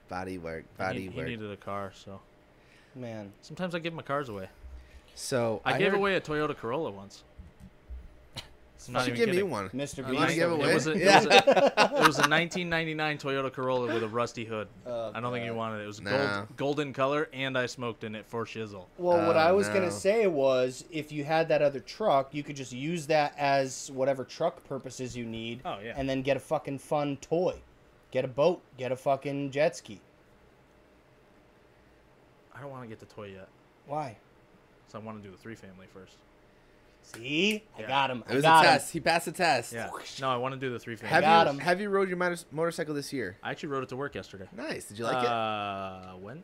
Body work. He needed a car, so Man. sometimes I give my cars away. So I gave heard- away a Toyota Corolla once. I'm You not should even give me kidding. one. Mr. You Beast. wanna give away? It was a, Yeah. it was a 1999 Toyota Corolla with a rusty hood. Oh, I don't think you God. wanted it. It was No. golden color, and I smoked in it for shizzle. Well, what Oh, I was no. going to say was if you had that other truck, you could just use that as whatever truck purposes you need. Oh, yeah. And then get a fucking fun toy. Get a boat. Get a fucking jet ski. I don't want to get the toy yet. Why? So I want to do the 3 family first. See? I got him. It was a test. He passed the test. Yeah. No, I want to do the 3 family. Have you rode your motorcycle this year? I actually rode it to work yesterday. Nice. Did you like it?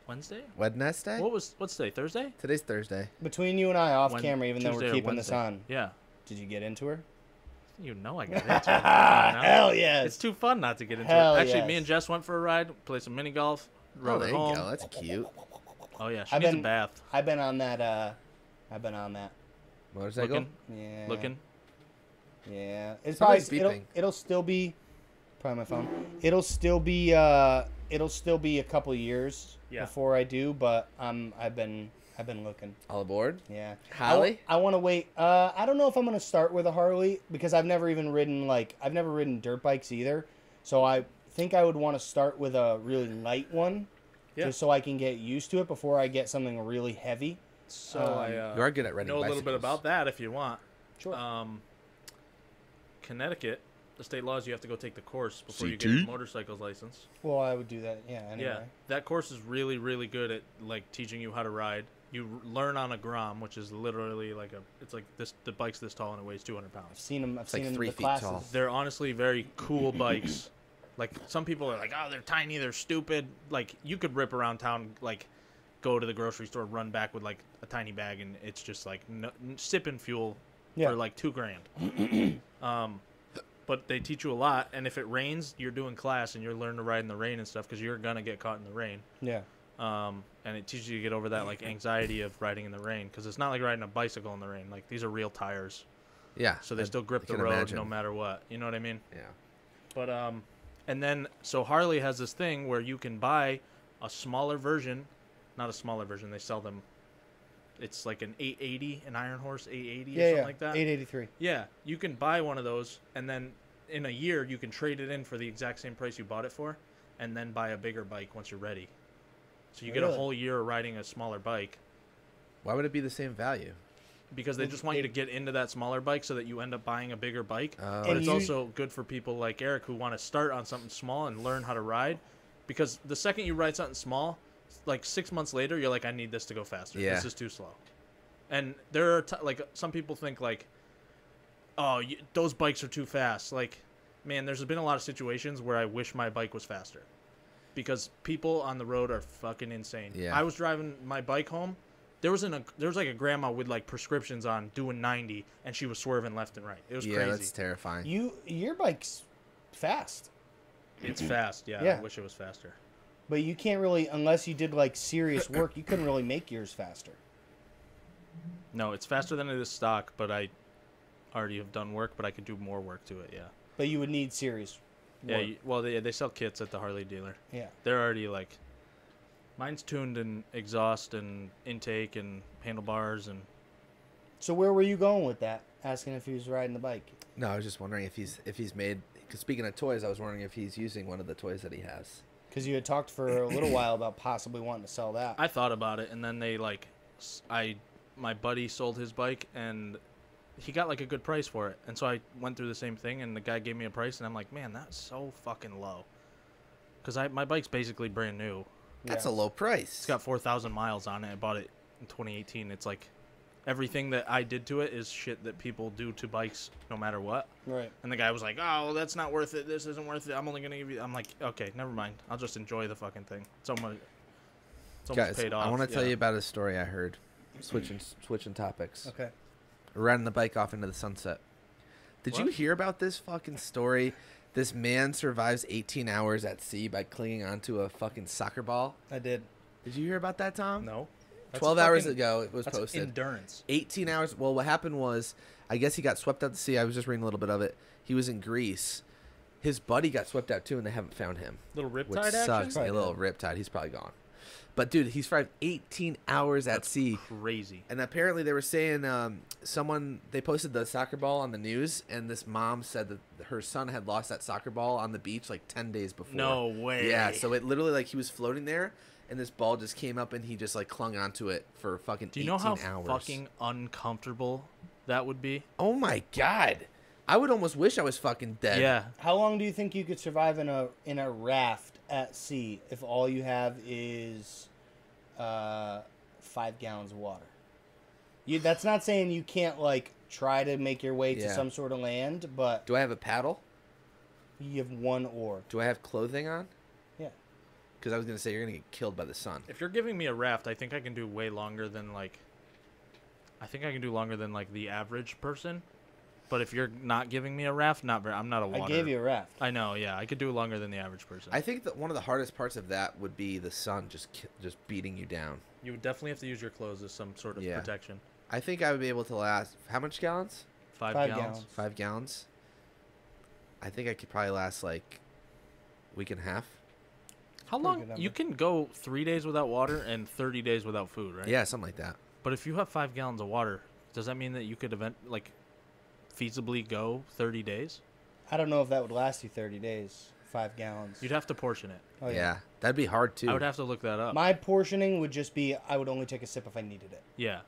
Wednesday? Wednesday? What's today? Thursday? Today's Thursday. Between you and I off camera, even though we're keeping this on. Yeah. Did you get into her? You know I got into it. Hell yes. It's too fun not to get into Hell it. Actually, yes. me and Jess went for a ride, played some mini golf, rode there her home. you go. That's cute. Oh yeah, she needs a bath. I've been on that. Motorcycle? Looking. Yeah. It's Somebody's probably it'll still be probably my phone. It'll still be a couple years before I do, but I've been looking. All aboard? Yeah. Harley? I want to wait. I don't know if I'm going to start with a Harley because I've never ridden dirt bikes either. So I think I would want to start with a really light one just so I can get used to it before I get something really heavy. So I you are good at riding know bicycles. a little bit about that if you want. Sure. Connecticut, the state laws, you have to go take the course before you get a motorcycle's license. Well, I would do that. Yeah. Anyway. Yeah. That course is really, really good at like teaching you how to ride. You learn on a Grom, which is literally like the bike's this tall and it weighs 200 pounds. I've seen them. I've seen like them 3 in the feet classes. tall. They're honestly very cool bikes. Like some people are like, oh, they're tiny, they're stupid. Like you could rip around town, like go to the grocery store, run back with like a tiny bag, and it's just like sipping fuel for like $2,000. But they teach you a lot, and if it rains, you're doing class and you're learning to ride in the rain and stuff because you're gonna get caught in the rain. Yeah. And it teaches you to get over that like anxiety of riding in the rain because it's not like riding a bicycle in the rain. Like these are real tires. Yeah. So they still grip the road no matter what. You know what I mean? Yeah. But and then so Harley has this thing where you can buy a smaller version, not a smaller version. They sell them. It's like an 880, an Iron Horse 880 or something like that. 883. Yeah, you can buy one of those, and then in a year you can trade it in for the exact same price you bought it for, and then buy a bigger bike once you're ready. So you get a whole year of riding a smaller bike. Why would it be the same value? Because they just want you to get into that smaller bike so that you end up buying a bigger bike. Oh. But it's also good for people like Eric who want to start on something small and learn how to ride. Because the second you ride something small, like 6 months later, you're like, I need this to go faster. Yeah. This is too slow. And there are like some people think like, oh, those bikes are too fast. Like, man, there's been a lot of situations where I wish my bike was faster. Because people on the road are fucking insane. Yeah. I was driving my bike home. There was like a grandma with like prescriptions on doing 90, and she was swerving left and right. It was crazy. Yeah, that's terrifying. Your bike's fast. It's fast, yeah. Yeah. I wish it was faster. But you can't really, unless you did like serious work, you couldn't really make yours faster. No, it's faster than it is stock, but I already have done work, but I could do more work to it, yeah. But you would need serious work. Yeah, well, they sell kits at the Harley dealer. Yeah. They're already like, mine's tuned in exhaust and intake and handlebars and. So where were you going with that? Asking if he was riding the bike. No, I was just wondering if he's made. Because speaking of toys, I was wondering if he's using one of the toys that he has. Because you had talked for a little while about possibly wanting to sell that. I thought about it, and then they like, my buddy sold his bike, and he got like a good price for it, and so I went through the same thing, and the guy gave me a price, and I'm like, man, that's so fucking low. Because my bike's basically brand new. That's a low price. It's got 4,000 miles on it. I bought it in 2018. It's like everything that I did to it is shit that people do to bikes no matter what. Right. And the guy was like, oh, well, that's not worth it. This isn't worth it. I'm only going to give you... I'm like, okay, never mind. I'll just enjoy the fucking thing. It's almost paid off. I want to tell you about a story I heard. Switching topics. Okay. Riding the bike off into the sunset. Did you hear about this fucking story? This man survives 18 hours at sea by clinging onto a fucking soccer ball. I did. Did you hear about that, Tom? No. 12 hours ago it was posted. Endurance. 18 hours. Well, what happened was, I guess he got swept out to sea. I was just reading a little bit of it. He was in Greece. His buddy got swept out too, and they haven't found him. Little riptide which action? sucks. A little riptide. He's probably gone. But dude, he survived 18 hours at sea. Crazy. And apparently they were saying they posted the soccer ball on the news, and this mom said that her son had lost that soccer ball on the beach like 10 days before. No way. Yeah, so it literally like he was floating there, and this ball just came up, and he just like clung onto it for fucking 18 hours. Do you know how fucking uncomfortable that would be? Oh my god. I would almost wish I was fucking dead. Yeah. How long do you think you could survive in a raft at sea if all you have is 5 gallons of water? That's not saying you can't like try to make your way to some sort of land, but do I have a paddle? You have one oar. Do I have clothing on? Yeah. Because I was gonna say you're gonna get killed by the sun. If you're giving me a raft, I think I can do way longer than like. I think I can do longer than like the average person. But if you're not giving me a raft, I'm not a water. I gave you a raft. I know, yeah. I could do longer than the average person. I think that one of the hardest parts of that would be the sun just beating you down. You would definitely have to use your clothes as some sort of protection. I think I would be able to last, how much gallons? 5 gallons. 5 gallons. I think I could probably last like a week and a half. How long? You can go 3 days without water and 30 days without food, right? Yeah, something like that. But if you have 5 gallons of water, does that mean that you could feasibly go 30 days? I don't know if that would last you 30 days. 5 gallons. You'd have to portion it. Oh, yeah, that'd be hard too. I would have to look that up. My portioning would just be I would only take a sip if I needed it. Yeah.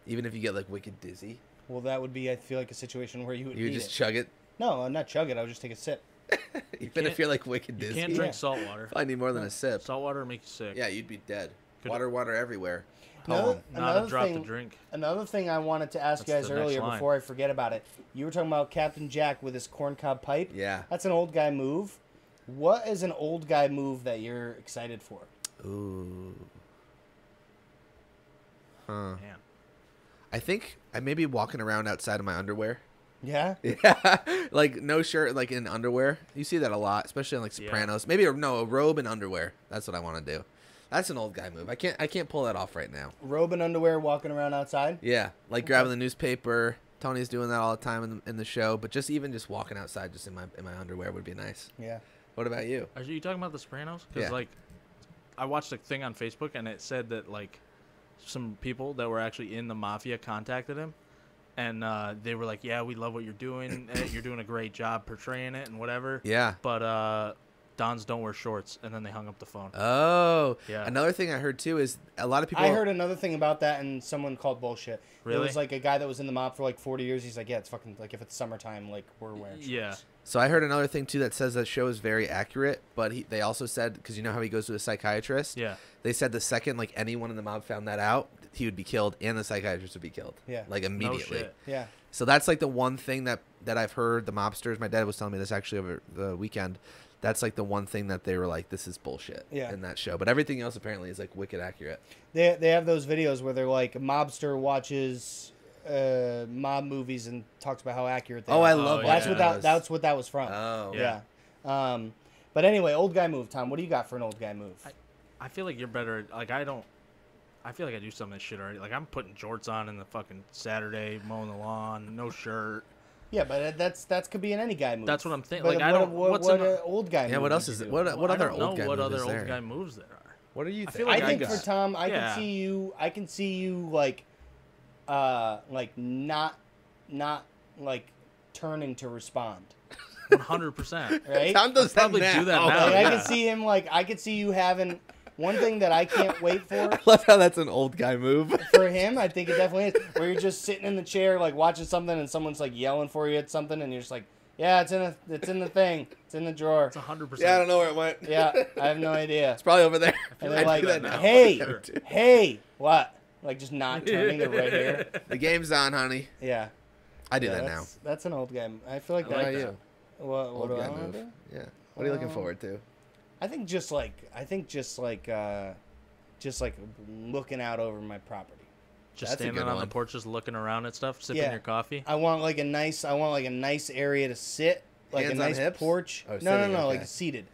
Even if you get like wicked dizzy. Well, that would be I feel like a situation where you would. You would just chug it. No, I'd not chug it. I would just take a sip. Even if you're like wicked dizzy. You can't drink salt water. I need more than a sip. Salt water would make you sick. Yeah, you'd be dead. Water everywhere. Not a drop to drink. Another thing I wanted to ask you guys earlier before I forget about it. You were talking about Captain Jack with his corncob pipe. Yeah. That's an old guy move. What is an old guy move that you're excited for? Ooh. Huh. Man. I think I may be walking around outside of my underwear. Yeah? Yeah. Like no shirt, like in underwear. You see that a lot, especially on like Sopranos. Yeah. Maybe a robe and underwear. That's what I want to do. That's an old guy move. I can't pull that off right now. Robe and underwear walking around outside? Yeah. Like grabbing the newspaper. Tony's doing that all the time in the show, but just walking outside just in my underwear would be nice. Yeah. What about you? Are you talking about the Sopranos? Because like I watched a thing on Facebook and it said that like some people that were actually in the mafia contacted him, and they were like, "Yeah, we love what you're doing. You're doing a great job portraying it and whatever." Yeah. But Dons don't wear shorts, and then they hung up the phone. Oh. Yeah. Another thing I heard too is a lot of people. I heard another thing about that, and someone called bullshit. Really? It was like a guy that was in the mob for like 40 years. He's like, "Yeah, it's fucking like if it's summertime, like we're wearing shorts." Yeah. So I heard another thing too that says that show is very accurate, but they also said, because you know how he goes to a psychiatrist. Yeah. They said the second like anyone in the mob found that out, he would be killed, and the psychiatrist would be killed. Yeah. Like immediately. No shit. Yeah. So that's like the one thing that I've heard the mobsters. My dad was telling me this actually over the weekend. That's like the one thing that they were like, this is bullshit in that show. But everything else apparently is like wicked accurate. They have those videos where they're like, a mobster watches mob movies and talks about how accurate they are. I love that. That's what that was from. Oh. Yeah. But anyway, old guy move, Tom. What do you got for an old guy move? I feel like you're better. Like I feel like I do some of this shit already. Like I'm putting jorts on in the fucking Saturday, mowing the lawn, no shirt. Yeah, but that could be in any guy move. That's what I'm thinking. But Like I don't. What's an old guy? Yeah. Move What else is it? What other old guy what move other is there? old guy moves there are? What are you? I feel I like think got- for Tom, I Yeah. can see you like not like turning to respond. 100%. Right? Tom does that Probably now. do that Oh, now. Like, yeah. I can see him I could see you having one thing that I can't wait for. I love how that's an old guy move. For him, I think it definitely is. Where you're just sitting in the chair, like watching something, and someone's like yelling for you at something, and you're just like, "Yeah, it's in the thing, it's in the drawer." It's 100%. Yeah, I don't know where it went. Yeah, I have no idea. It's probably over there. And I they're do like, that now. "Hey, what?" Like just not turning it right here. The game's on, honey. Yeah, I do that now. That's an old guy. I feel like I that. like How about that. you? What Old do guy I want move. to do? Yeah. What are you looking forward to? I think just looking out over my property. Just That's a standing good on the one. porch, just looking around at stuff, sipping Yeah. your coffee. I want like a nice area to sit, like Hands a on nice hips? porch. Oh, No, sitting, like okay. seated.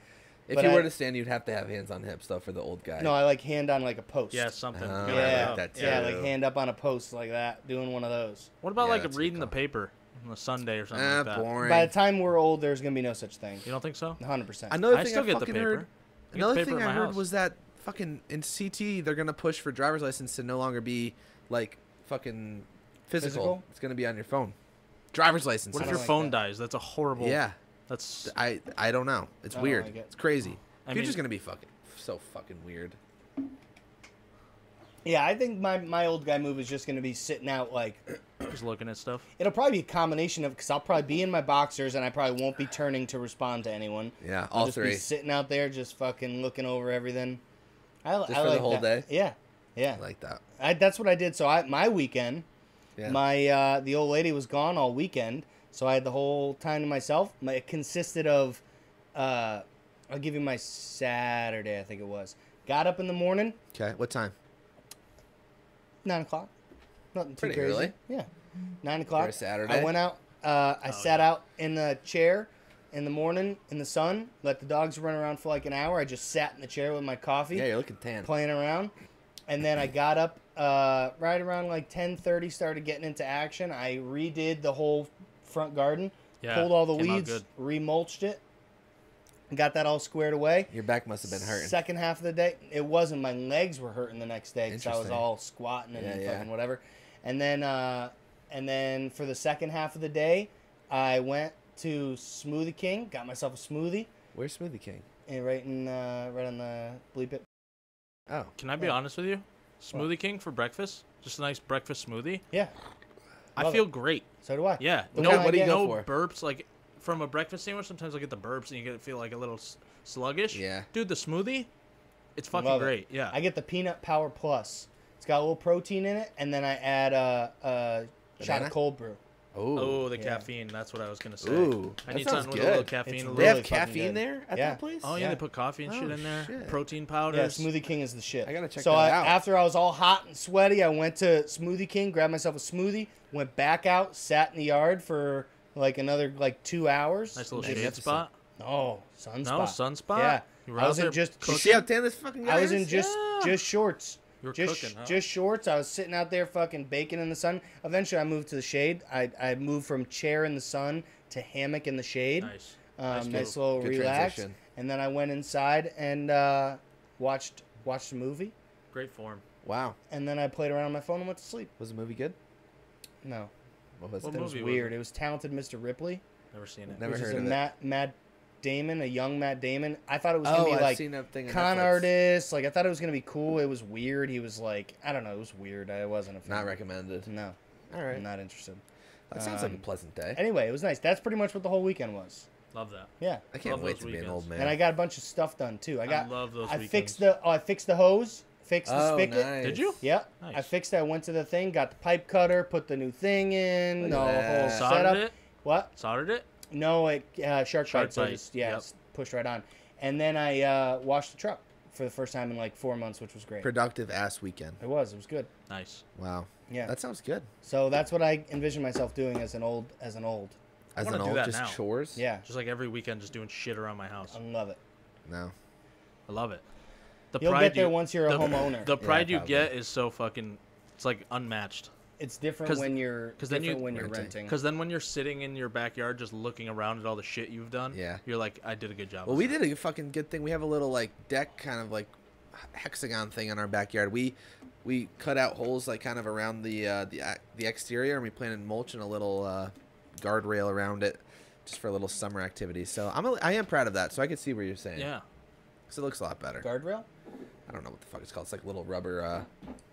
If But you I- were to stand, you'd have to have hands on hips, though, for the old guy. No, I like hand on like a post. Yeah, something. Oh, Get I it Yeah, out. like that yeah, too. like hand up on a post like that, doing one of those. What about Yeah, like that's a reading good the call. paper on a Sunday or something like that? Boring. By the time we're old, there's gonna be no such thing. You don't think so? 100%. Another I thing still I get the fucking paper. heard. I get the Another paper thing at I my heard house. was that fucking in CT they're gonna push for driver's license to no longer be like fucking physical. Physical? It's gonna be on your phone. Driver's license. What if I your don't like phone that. dies? That's a horrible. Yeah. That's. I don't know. It's I don't weird. like it. It's crazy. I Future's mean- gonna be so fucking weird. Yeah, I think my old guy move is just gonna be sitting out like. Just looking at stuff. It'll probably be a combination of because I'll probably be in my boxers and I probably won't be turning to respond to anyone. Yeah, I'll all just three. be sitting out there just fucking looking over everything. I for like the whole that. day? Yeah, Yeah. I like that. That's what I did. So my weekend, the old lady was gone all weekend, so I had the whole time to myself. It consisted of, I'll give you my Saturday, I think it was. Got up in the morning. Okay. What time? 9 o'clock. Nothing too Pretty crazy. early. Yeah. 9 o'clock. For a Saturday. I went out. I sat out in the chair in the morning in the sun. Let the dogs run around for like an hour. I just sat in the chair with my coffee. Yeah, you're looking tan. Playing around. And then I got up right around like 10:30, started getting into action. I redid the whole front garden. Yeah, pulled all the came out weeds, good. remulched it. Got that all squared away. Your back must have been hurting. Second half of the day, it wasn't. My legs were hurting the next day because I was Interesting. all squatting and fucking whatever. And then for the second half of the day, I went to Smoothie King, got myself a smoothie. Where's Smoothie King? And right on the bleep it. Oh. Can I be honest with you? Smoothie King for breakfast, just a nice breakfast smoothie. Yeah. I feel great. So do I. Yeah. What do you go no for? burps. Like from a breakfast sandwich, sometimes I get the burps and you feel like a little sluggish. Yeah. Dude, the smoothie, it's fucking Love it. great. Yeah. I get the Peanut Power Plus. It's got a little protein in it, and then I add a shot Banana? of cold brew. Oh, the Yeah. caffeine. That's what I was going to say. Ooh, I that need sounds something with good. a little caffeine. It's a They little. have really fucking caffeine good. there at Yeah. that place? Oh, yeah, Yeah. they put coffee and shit Oh, in there. shit. Protein Yeah, powders. Smoothie King is the shit. I gotta check so that out. After I was all hot and sweaty, I went to Smoothie King, grabbed myself a smoothie, went back out, sat in the yard for like another 2 hours. Nice little Maybe shade it's a spot. Oh, sunspot. No, sunspot? Yeah. You were I out was in there just You see how tan this fucking guy I was is? in just shorts. You were Just cooking, huh? just shorts. I was sitting out there fucking baking in the sun. Eventually, I moved to the shade. I moved from chair in the sun to hammock in the shade. Nice. Nice little Good relax. transition. And then I went inside and watched a movie. Great form. Wow. And then I played around on my phone and went to sleep. Was the movie good? No, What was What it? it was movie was weird. it? It was Talented Mr. Ripley. Never seen it. Never Which is heard a of it. Matt Damon, a young Matt Damon. I thought it was gonna Oh, be I've like seen that thing on con Netflix. artist. Like I thought it was gonna be cool. It was weird. He was like, I don't know. It was weird. I wasn't a fan. Not recommended. No, All right. I'm not interested. That sounds like a pleasant day. Anyway, it was nice. That's pretty much what the whole weekend was. Love that. Yeah, I can't love wait those to be an weekends. old man. and I got a bunch of stuff done too. I love those I weekends. fixed the hose, fixed the spigot. nice. Did you? Yep. Nice. I fixed it. I went to the thing, got the pipe cutter, put the new thing in, Look the at whole that. Soldered setup. it? What? Soldered it? No, it shark bite. So bite, just yep. it's pushed right on. And then I washed the truck for the first time in like 4 months, which was great. Productive ass weekend. It was good. Nice. Wow. Yeah. That sounds good. So that's what I envision myself doing as an old. As wanna an do old, that just now. chores? Yeah. Just like every weekend, just doing shit around my house. I love it. No. I love it. The You'll pride get there you- once you're a the- homeowner. The pride you probably. get is so fucking. It's like unmatched. It's different 'Cause- when you're 'cause then you- different when you're renting. renting. Because then when you're sitting in your backyard just looking around at all the shit you've done, Yeah. you're like, I did a good job. Well, we did a fucking good thing. We have a little like deck, kind of like hexagon thing in our backyard. We cut out holes like kind of around the exterior, and we planted mulch and a little guardrail around it, just for a little summer activity. So I am proud of that. So I can see what you're saying. Yeah. Because it looks a lot better. Guardrail? I don't know what the fuck it's called. It's like a little rubber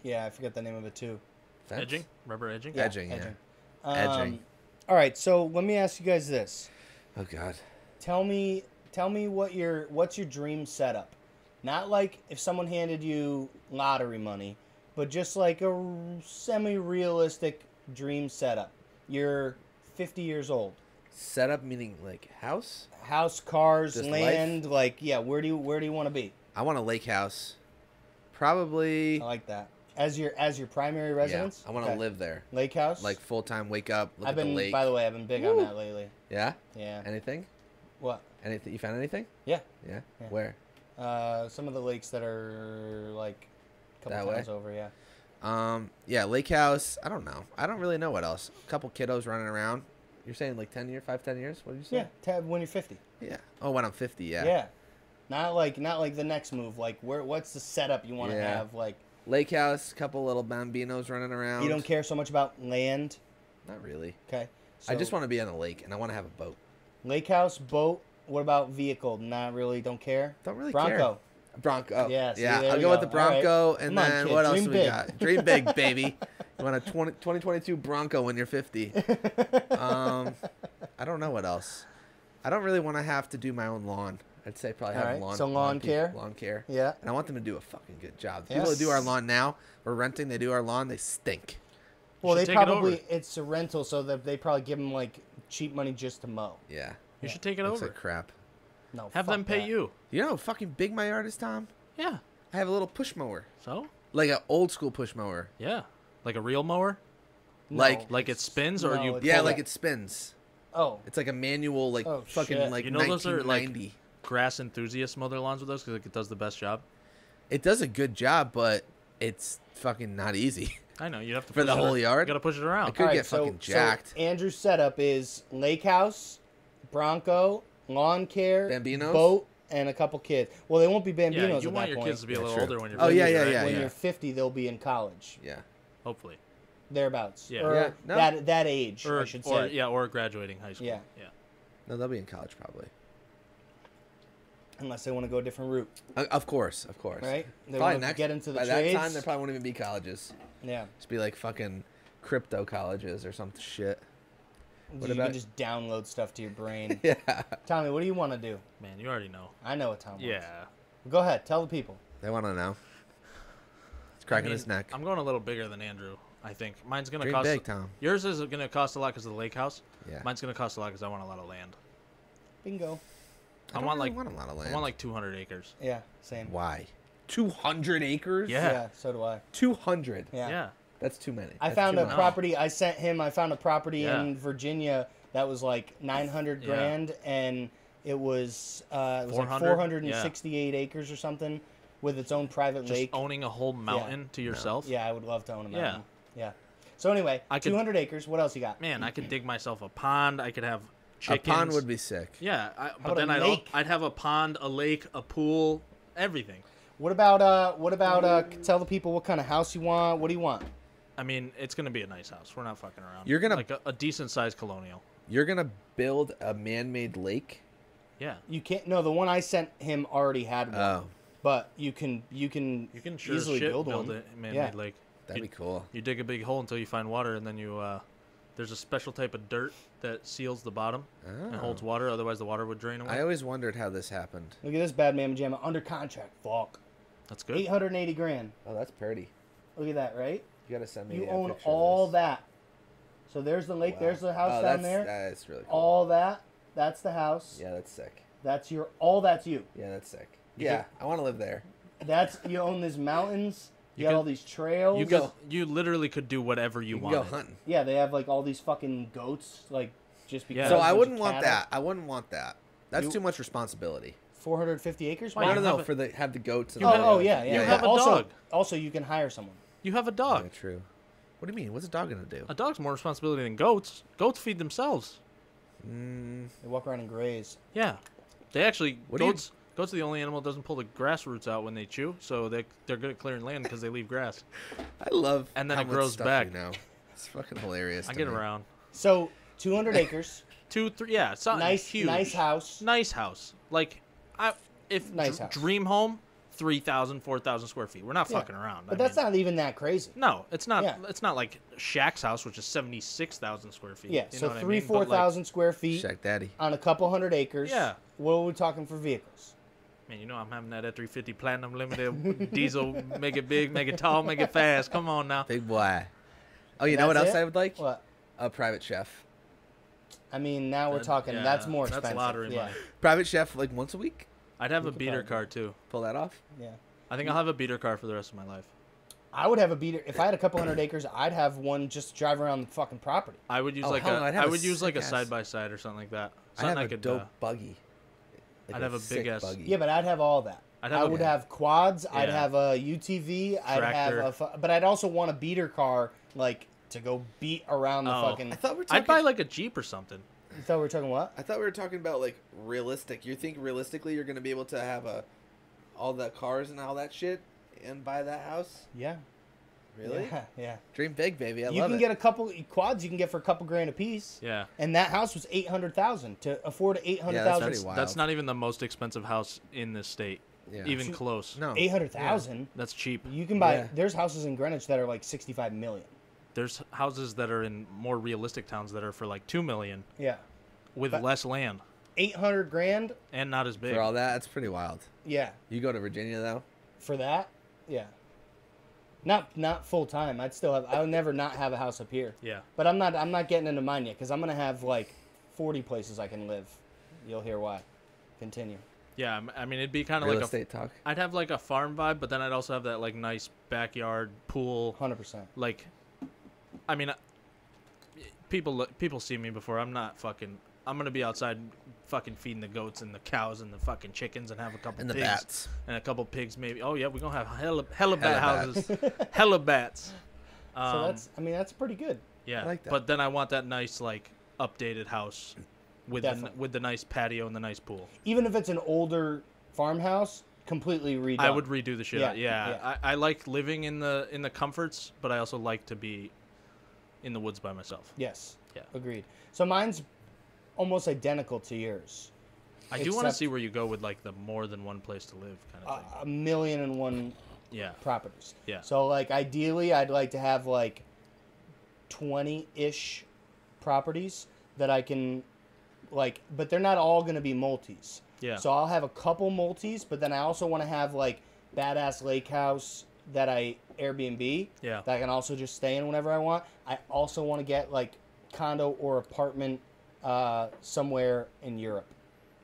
Yeah, I forget the name of it too. fence? Edging? Rubber edging? Yeah. Edging, Edging. All right, so let me ask you guys this. Oh God. Tell me what's your dream setup? Not like if someone handed you lottery money, but just like a semi-realistic dream setup. You're 50 years old. Setup meaning like house? House, cars, Just land, like yeah, where do you want to be? I want a lake house. Probably. I like that. As your primary residence? Yeah, I want to Okay. live there. Lake house? Like full time. Wake up. Look I've at the been lake. by the way, I've been big on that lately. Yeah. Yeah. Anything? What? Anything? You found anything? Yeah. Yeah. Yeah. Where? Some of the lakes that are like a couple That towns way? over, yeah. Yeah, lake house. I don't know. I don't really know what else. A couple kiddos running around. You're saying like 10 years, 5-10 years? What did you say? Yeah, tab when you're 50. Yeah. Oh, when I'm 50, yeah. Yeah. Not like the next move. Like what's the setup you want to Yeah. have? Like Lake house, couple little bambinos running around. you don't care so much about land. Not really. Okay. I just So, want to be on a lake and I want to have a boat. lake house, boat. What about vehicle? Not really. Don't care. Don't really Bronco. care. Bronco. Yeah, see, yeah. there I'll we go with go. the Bronco, All right. and Come on, then kid, what else dream do we big. got? Dream big, baby. You want a 2022 Bronco when you're 50. I don't know what else. I don't really want to have to do my own lawn. I'd say probably have lawn. So lawn care. Lawn care. Yeah. And I want them to do a fucking good job. The people that do our lawn now, we're renting. They do our lawn. They stink. Well, they probably it's a rental, so that they probably give them like cheap money just to mow. Yeah. You should take it Looks over. like crap. No. Have them pay you. You know how fucking big my yard is, Tom? Yeah. I have a little push mower. So? Like an old school push mower. Yeah. Like a real mower? No, like it spins or you? Yeah, like it spins. Oh. It's like a manual, like fucking shit. like You know those are 1990. like grass enthusiasts mow their lawns with us because it does the best job. It does a good job, but it's fucking not easy. I know you have to for the whole yard. You got to push it around. I could get fucking jacked. So Andrew's setup is lake house, Bronco, lawn care, Bambinos? boat, and a couple kids. Well, they won't be Bambinos. Yeah, you at want that your point. kids to be a little true. older when you're. Oh, 50, yeah, right? When you're 50, they'll be in college. Yeah. Hopefully. Thereabouts. Yeah. Or Yeah, no. that age, I should say. Or graduating high school. Yeah. Yeah. No, they'll be in college probably. Unless they want to go a different route. Of course. Right? They Probably want to get into the by trades. that time, there probably won't even be colleges. Yeah. Just be like fucking crypto colleges or some shit. You can just download stuff to your brain. Yeah. Tommy, what do you want to do? Man, you already know. I know what Tom wants. Yeah. Go ahead. Tell the people. They want to know. It's cracking his neck. I'm going a little bigger than Andrew. I think mine's gonna Dream cost. big, Tom. Yours is gonna cost a lot because of the lake house. Yeah. Mine's gonna cost a lot because I want a lot of land. Bingo. I want really want a lot of land. I want like 200 acres. Yeah, same. Why? 200 acres? Yeah. So do I. 200. Yeah. Yeah. That's too many. I That's found too a much. property. I sent him. I found a property Yeah. in Virginia that was like 900 grand, and it was like 468 acres or something, with its own private Just lake. owning a whole mountain to yourself. Yeah, I would love to own a Yeah. mountain. Yeah. So anyway, I could- 200 acres. What else you got? Man, I could dig myself a pond. I could have chickens. A pond would be sick. Yeah, but about then a lake? I'd have a pond, a lake, a pool, everything. What about tell the people what kind of house you want? What do you want? I mean, it's gonna be a nice house. We're not fucking around. You're gonna- like a decent sized colonial. You're going to build a man-made lake? Yeah. You can't. No, the one I sent him already had one. Oh, But you can You can sure as easily shit build one. a man-made Yeah. lake. that'd be cool. You dig a big hole until you find water, and then you there's a special type of dirt that seals the bottom and holds water. Otherwise, the water would drain away. I always wondered how this happened. Look at this bad man jamma under contract. Fuck. That's good. 880 grand. Oh, that's pretty. Look at that, right? You got to send me You a own picture of all this. that. So there's the lake. Wow. There's the house Oh, down there. That's really cool. All that. That's the house. Yeah, that's sick. That's your. All that's you. Yeah, that's sick. Yeah, I want to live there. That's you own these mountains. You You got could- all these trails. You literally could do whatever you You can want. go hunting. Yeah, they have like all these fucking goats. Like just because. Yeah. So there's a I bunch wouldn't of want cattle. that. I wouldn't want that. That's You- too much responsibility. 450 acres. Why, Why? you No, no, have no. a- For the have the goats. And You all have- that. Oh yeah, yeah. You yeah. have a also, dog. Also, you can hire someone. You have a dog. Yeah, true. What do you mean? What's a dog gonna do? A dog's more responsibility than goats. Goats feed themselves. They walk around and graze. Yeah, they actually What do you- goats. Goats are the only animal that doesn't pull the grass roots out when they chew, so they're good at clearing land because they leave grass. I love. And then how it much grows stuff back. You know, it's fucking hilarious. I to get me. around. So 200 acres. 2, 3, yeah, it's not Nice, huge. nice house. Nice house. Like, if Nice house. dream home, 3,000, 4,000 square feet. We're not fucking around. But that's not even that crazy. No, it's not. Yeah. It's not like Shaq's house, which is 76,000 square feet. Yeah, You so know what I 3,000, mean? But, 4,000 square feet Shaq Daddy. on a couple hundred acres. Yeah. What are we talking for vehicles? Man, you know I'm having that F350 Platinum Limited diesel. Make it big, make it tall, make it fast. Come on now. Big boy. Oh, you know what That's else it? I would like? What? A private chef. I mean, now we're talking. Yeah, That's more expensive. That's lottery yeah. money. Private chef like once a week. I'd have You a could beater probably- car too. Pull that off. Yeah. I think I'll have a beater car for the rest of my life. I would have a beater if I had a couple hundred acres. I'd have one just to drive around the fucking property. I would use Oh, like hell no, I'd have I a would use like a sick-ass- side by side or something like that. I'd Something have I a could. dope buggy. Like I'd have a sick big-ass- buggy. Yeah, but I'd have all that. I'd I have a- would have quads. I'd Yeah. have a UTV. I'd Tractor. have but I'd also want a beater car, like to go beat around the Oh. fucking. I thought we were talking. I'd buy like a Jeep or something. You thought we were talking what? I thought we were talking about like realistic. You think realistically you're gonna be able to have all the cars and all that shit and buy that house? Yeah. Really? Yeah. Yeah. Dream big, baby. I You love can it. get a couple quads. You can get for a couple grand a piece. Yeah. And that house was 800,000 to afford 800,000. pretty wild. That's not even the most expensive house in this state. Yeah. Even close. No. 800,000. That's cheap. You can buy. Yeah. There's houses in Greenwich that are like 65 million. There's houses that are in more realistic towns that are for like 2 million Yeah. with But- less land. 800 grand. And not as big. For all that, that's pretty wild. Yeah. You go to Virginia though. For that, yeah. Not full time. I would never not have a house up here. Yeah. But I'm not getting into mine yet because I'm gonna have like 40 places I can live. You'll hear why. Continue. Yeah, I mean it'd be kind of Real like estate talk. I'd have like a farm vibe, but then I'd also have that like nice backyard pool. 100%. Like, I mean, people see me before. I'm gonna be outside, fucking feeding the goats and the cows and the fucking chickens and have a couple And the pigs bats. and a couple pigs maybe. Oh yeah, we're gonna have hella bat bats. houses, hella bats. So that's pretty good. Yeah, I like that. But then I want that nice like updated house with the nice patio and the nice pool. Even if it's an older farmhouse, completely redone. I would redo the shit. Yeah, out. Yeah. yeah. I like living in the comforts, but I also like to be in the woods by myself. Yes. Yeah. Agreed. So mine's almost identical to yours. I do want to see where you go with like the more than one place to live kind of thing. 1,000,001 Yeah. properties. Yeah. So like ideally I'd like to have like 20-ish properties that I can like, but they're not all going to be multis. Yeah. So I'll have a couple multis, but then I also want to have like badass lake house that I Airbnb. Yeah. That I can also just stay in whenever I want. I also want to get like condo or apartment somewhere in Europe.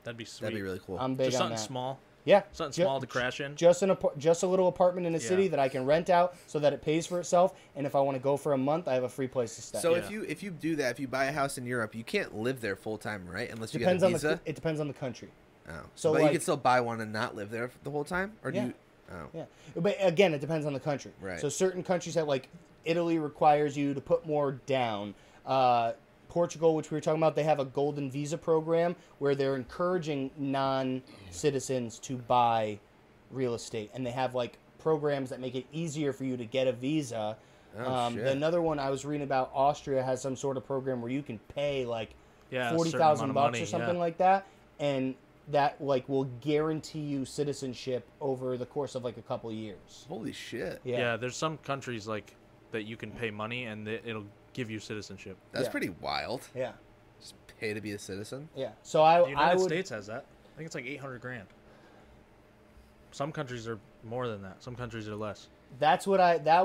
That'd be sweet. That'd be really cool. I'm big Just on something that. small. Yeah. Something small to crash in. Just a little apartment in a city Yeah. that I can rent out so that it pays for itself. And if I want to go for a month, I have a free place to stay. So Yeah. if you do that, if you buy a house in Europe, you can't live there full time, right? Unless you depends get a on visa. it depends on the country. Oh. So, but you like- can still buy one and not live there the whole time, or do Yeah. you? Oh. Yeah, but again, it depends on the country. Right. So certain countries that like Italy requires you to put more down. Portugal, which we were talking about, they have a golden visa program where they're encouraging non-citizens to buy real estate, and they have like programs that make it easier for you to get a visa. Oh, shit. Another one I was reading about, Austria has some sort of program where you can pay like Yeah, a certain 40,000 amount of bucks money, or something yeah. like that, and that like will guarantee you citizenship over the course of like a couple years. Holy shit. Yeah. There's some countries like that you can pay money and it'll give you citizenship. That's Yeah. pretty wild. Yeah. Just pay to be a citizen. Yeah. So I The United would, States has that. I think it's like 800 grand. Some countries are more than that. Some countries are less. that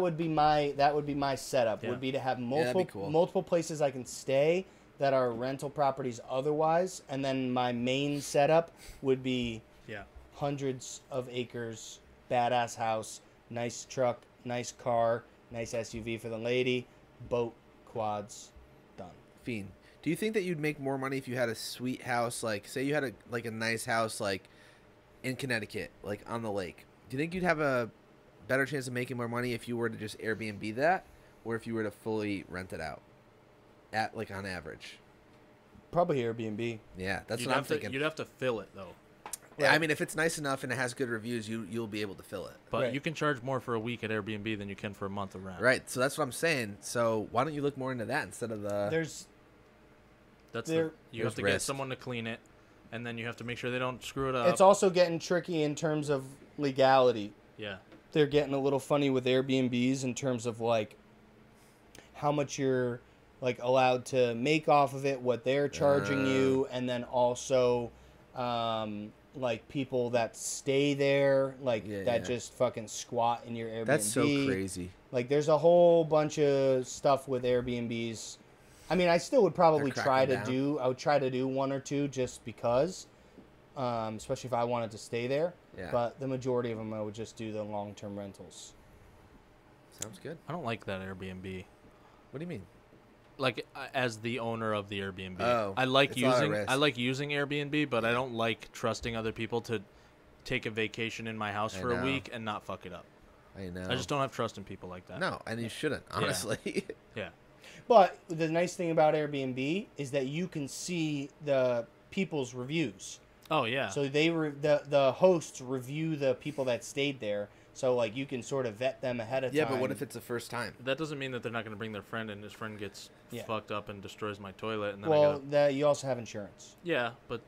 would be my setup. Yeah. Would be to have that'd be cool. multiple places I can stay that are rental properties otherwise, and then my main setup would be Yeah. hundreds of acres, badass house, nice truck, nice car, nice SUV for the lady, boat, quads, done. Fiend, do you think that you'd make more money if you had a sweet house, like say you had a nice house like in Connecticut, like on the lake? Do you think you'd have a better chance of making more money if you were to just Airbnb that, or if you were to fully rent it out, at like on average? Probably Airbnb. Yeah, that's You'd what I'm have to, thinking. You'd have to fill it though. Yeah, I mean, if it's nice enough and it has good reviews, you'll be able to fill it. But Right. you can charge more for a week at Airbnb than you can for a month of rent. Right. So that's what I'm saying. So why don't you look more into that instead of the? There's That's There- you have There's to get risk. someone to clean it, and then you have to make sure they don't screw it up. it's also getting tricky in terms of legality. Yeah. They're getting a little funny with Airbnbs in terms of like how much you're like allowed to make off of it, what they're charging you, and then also like people that stay there, like Yeah, that yeah. just fucking squat in your Airbnb. That's so crazy. Like there's a whole bunch of stuff with Airbnbs. I mean, I still would probably They're try to cracking do. I would try to do one or two just because, especially if I wanted to stay there. Yeah. But the majority of them, I would just do the long-term rentals. Sounds good. I don't like that Airbnb. What do you mean? Like as the owner of the Airbnb, Oh, I like it's a lot of using risk. I like using Airbnb, but I don't like trusting other people to take a vacation in my house I for a know. week and not fuck it up. I know. I just don't have trust in people like that. No, and you shouldn't, honestly. Yeah. But the nice thing about Airbnb is that you can see the people's reviews. Oh yeah. So the hosts review the people that stayed there. So like you can sort of vet them ahead of Yeah, time. but what if it's the first time? that doesn't mean that they're not going to bring their friend and his friend gets Yeah. fucked up and destroys my toilet and then Well, you also have insurance. yeah, but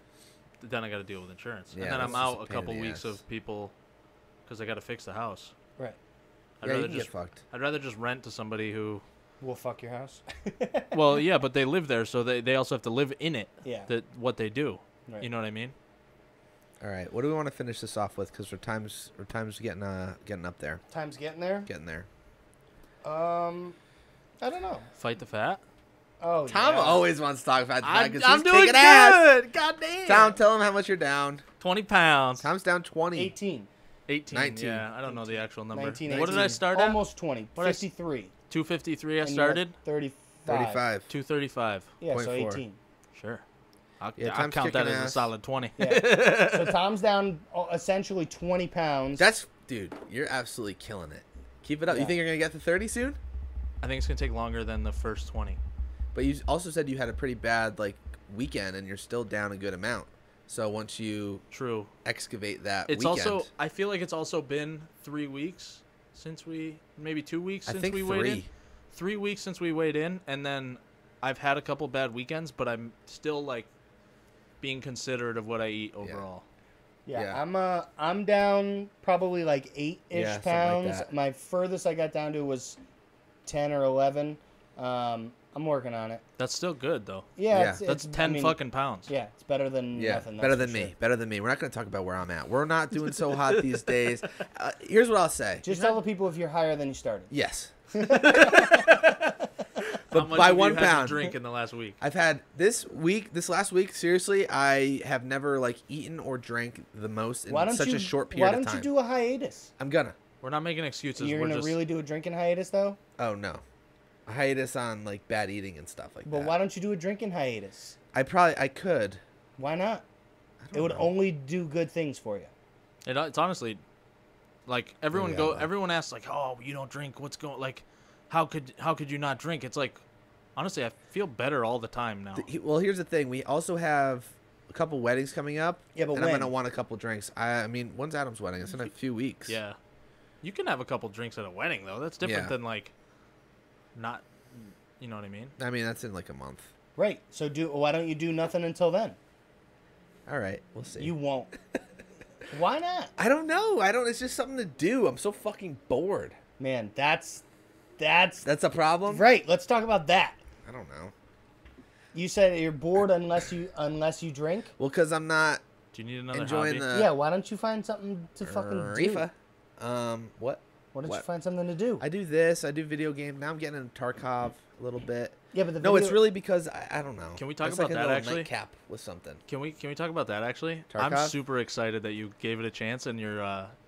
then I got to deal with insurance. Yeah, and then that's I'm just a out a pain in couple the weeks ass. of people because I got to fix the house. Right. I'd Yeah, you rather can just get fucked. I'd rather just rent to somebody who We'll fuck your house. well, yeah, but they live there, so they also have to live in it. Yeah. That what they do. You know what I mean? All right. What do we want to finish this off with? Because our time's getting up there. Time's getting there. Getting there. I don't know. Fight the fat. Oh, Tom always wants to talk about the fat because I'm he's doing kicking good. ass. God damn. Tom, tell him how much you're down. 20 pounds. Tom's down 20. 18. 18. 19. Yeah, I don't know the actual number. 19, What did I start at? Almost 20. 53. 253 I And you're started. at 35. 35. 235. Yeah, so 0.4. 18. Sure. I'll Tom's count that kicking as a ass. solid 20. Yeah. So Tom's down essentially 20 pounds. Dude, you're absolutely killing it. Keep it up. Yeah. You think you're going to get to 30 soon? I think it's going to take longer than the first 20. But you also said you had a pretty bad weekend and you're still down a good amount. So once you True. excavate that It's weekend, also, I feel like it's also been 3 weeks since maybe 2 weeks I since think we weighed in. 3 weeks since we weighed in, and then I've had a couple bad weekends, but I'm still being considerate of what I eat overall. Yeah. I'm down probably 8-ish something like pounds. that. My furthest I got down to was 10 or 11. I'm working on it. That's still good though. Yeah. That's 10 fucking pounds. Yeah, it's better than nothing. Better that's than for me. sure. Better than me. We're not going to talk about where I'm at. We're not doing so hot these days. Here's what I'll say. Just tell the people if you're higher than you started. Yes. How But much by have 1 you had to pound. drink in the last week? I've had this last week, seriously, I have never eaten or drank the most in such a short period of time. Why don't you do a hiatus? I'm gonna. We're not making excuses. You're going to really do a drinking hiatus, though? Oh, no. A hiatus on, bad eating and stuff like that. But why don't you do a drinking hiatus? I could. Why not? I don't It would know. only do good things for you. It's honestly, everyone Yeah, everyone asks oh, you don't drink. What's going how could you not drink? It's honestly, I feel better all the time now. Well, here's the thing. We also have a couple weddings coming up. Yeah, but and when? I'm going to want a couple drinks. I mean, when's Adam's wedding? It's in a few weeks. Yeah, you can have a couple drinks at a wedding though. That's different than not. You know what I mean? I mean, that's in a month. Right. So why don't you do nothing until then? All right. We'll see. You won't. Why not? I don't know. It's just something to do. I'm so fucking bored. Man, that's That's a problem? right. Let's talk about that. I don't know. You said you're bored unless you drink. Well, because I'm not Do you need another enjoying hobby? the Yeah. Why don't you find something to fucking do? Rifa. What? Why don't What? you find something to do? I do this. I do video games. Now I'm getting into Tarkov a little bit. Yeah, but No, it's really because I don't know. Can we talk It's about like a that, little actually? nightcap with something. Can we talk about that actually? Tarkov? I'm super excited that you gave it a chance and you're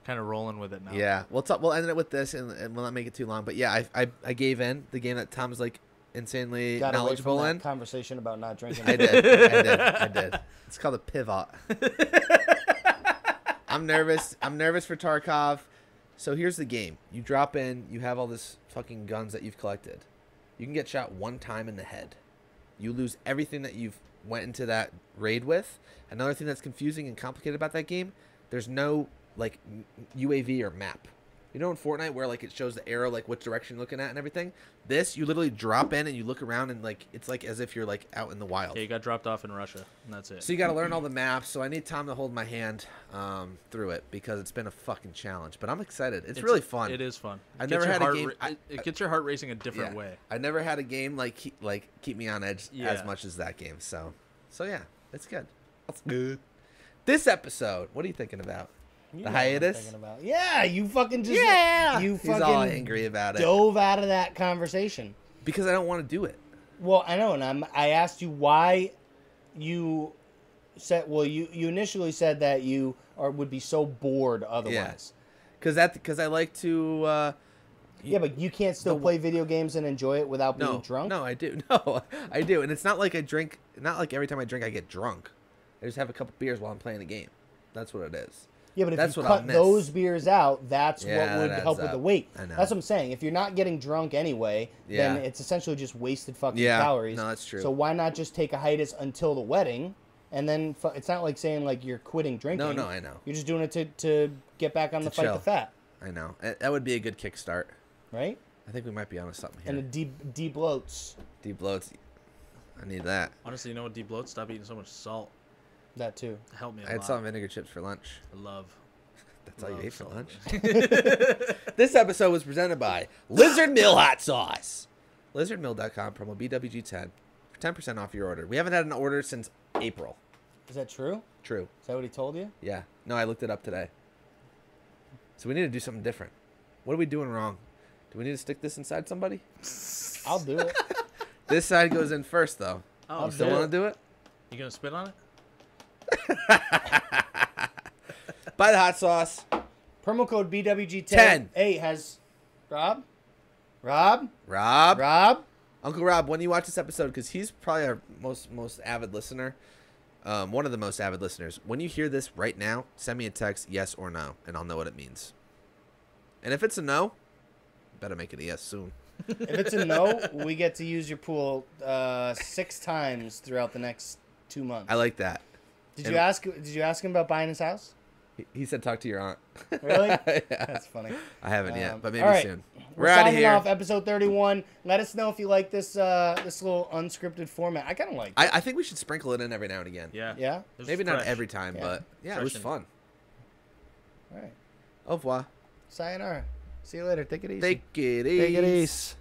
kind of rolling with it now. Yeah, we'll end it with this and we'll not make it too long. But yeah, I gave in the game that Tom's insanely Got away from knowledgeable that in. conversation about not drinking. I did. It's called a pivot. I'm nervous for Tarkov. So here's the game. You drop in, you have all this fucking guns that you've collected. You can get shot one time in the head. You lose everything that you've went into that raid with. Another thing that's confusing and complicated about that game, there's no UAV or map. You know in Fortnite where it shows the arrow which direction you're looking at and everything? This, you literally drop in and you look around and it's as if you're out in the wild. Yeah, you got dropped off in Russia, and that's it. So you got to learn all the maps. So I need Tom to hold my hand through it because it's been a fucking challenge. But I'm excited. It's really fun. It is fun. I've never had a game. It gets your heart racing a different way. I never had a game keep me on edge Yeah. as much as that game. So yeah, it's good. That's good. This episode, what are you thinking about? You The know what I'm hiatus? thinking about. Yeah, you fucking just you He's fucking all angry about it dove out of that conversation. because I don't want to do it. Well, I know, and I asked you why you said. Well, you initially said that you would be so bored otherwise. Because I like to. Yeah, but you can't still play video games and enjoy it without being drunk. No, I do. No, I do. And it's not like I drink. Not like every time I drink, I get drunk. I just have a couple beers while I'm playing a game. That's what it is. Yeah, but if That's you what I'll cut miss. those beers out, that's Yeah, what would that help adds with the up. weight. I know. That's what I'm saying. If you're not getting drunk anyway, Yeah. then it's essentially just wasted fucking Yeah. calories. No, that's true. So why not just take a hiatus until the wedding, and then it's not like saying you're quitting drinking. No, I know. You're just doing it to get back on the fight chill. the fat, I know. That would be a good kickstart. right? I think we might be onto something here. And it de-bloats Deep bloats. I need that. Honestly, you know what de-bloats? Stop eating so much salt. that too. Help me a I had lot. salt and vinegar chips for lunch. I love. That's all you love ate for salt. lunch. This episode was presented by Lizard Mill Hot Sauce. LizardMill.com, promo BWG10 for 10% off your order. We haven't had an order since April. Is that true? True. Is that what he told you? Yeah. No, I looked it up today. So we need to do something different. What are we doing wrong? Do we need to stick this inside somebody? I'll do it. This side goes in first, though. Oh, you still want to do it? You gonna spit on it? Buy the hot sauce. Promo code BWG10. 10. Hey, has Rob? Uncle Rob, when you watch this episode, because he's probably our most avid listener, one of the most avid listeners. When you hear this right now, send me a text, yes or no, and I'll know what it means. And if it's a no, better make it a yes soon. If it's a no, we get to use your pool 6 times throughout the next 2 months. I like that. Did you ask him about buying his house? He said talk to your aunt. Really? Yeah. That's funny. I haven't yet, but maybe right. soon. We're out of signing here. off episode 31. Let us know if you like this this little unscripted format. I kind of like it. I think we should sprinkle it in every now and again. Yeah. Yeah? Maybe not every time, but yeah, it was fun. All right. Au revoir. Sayonara. See you later. Take it easy. Take it easy.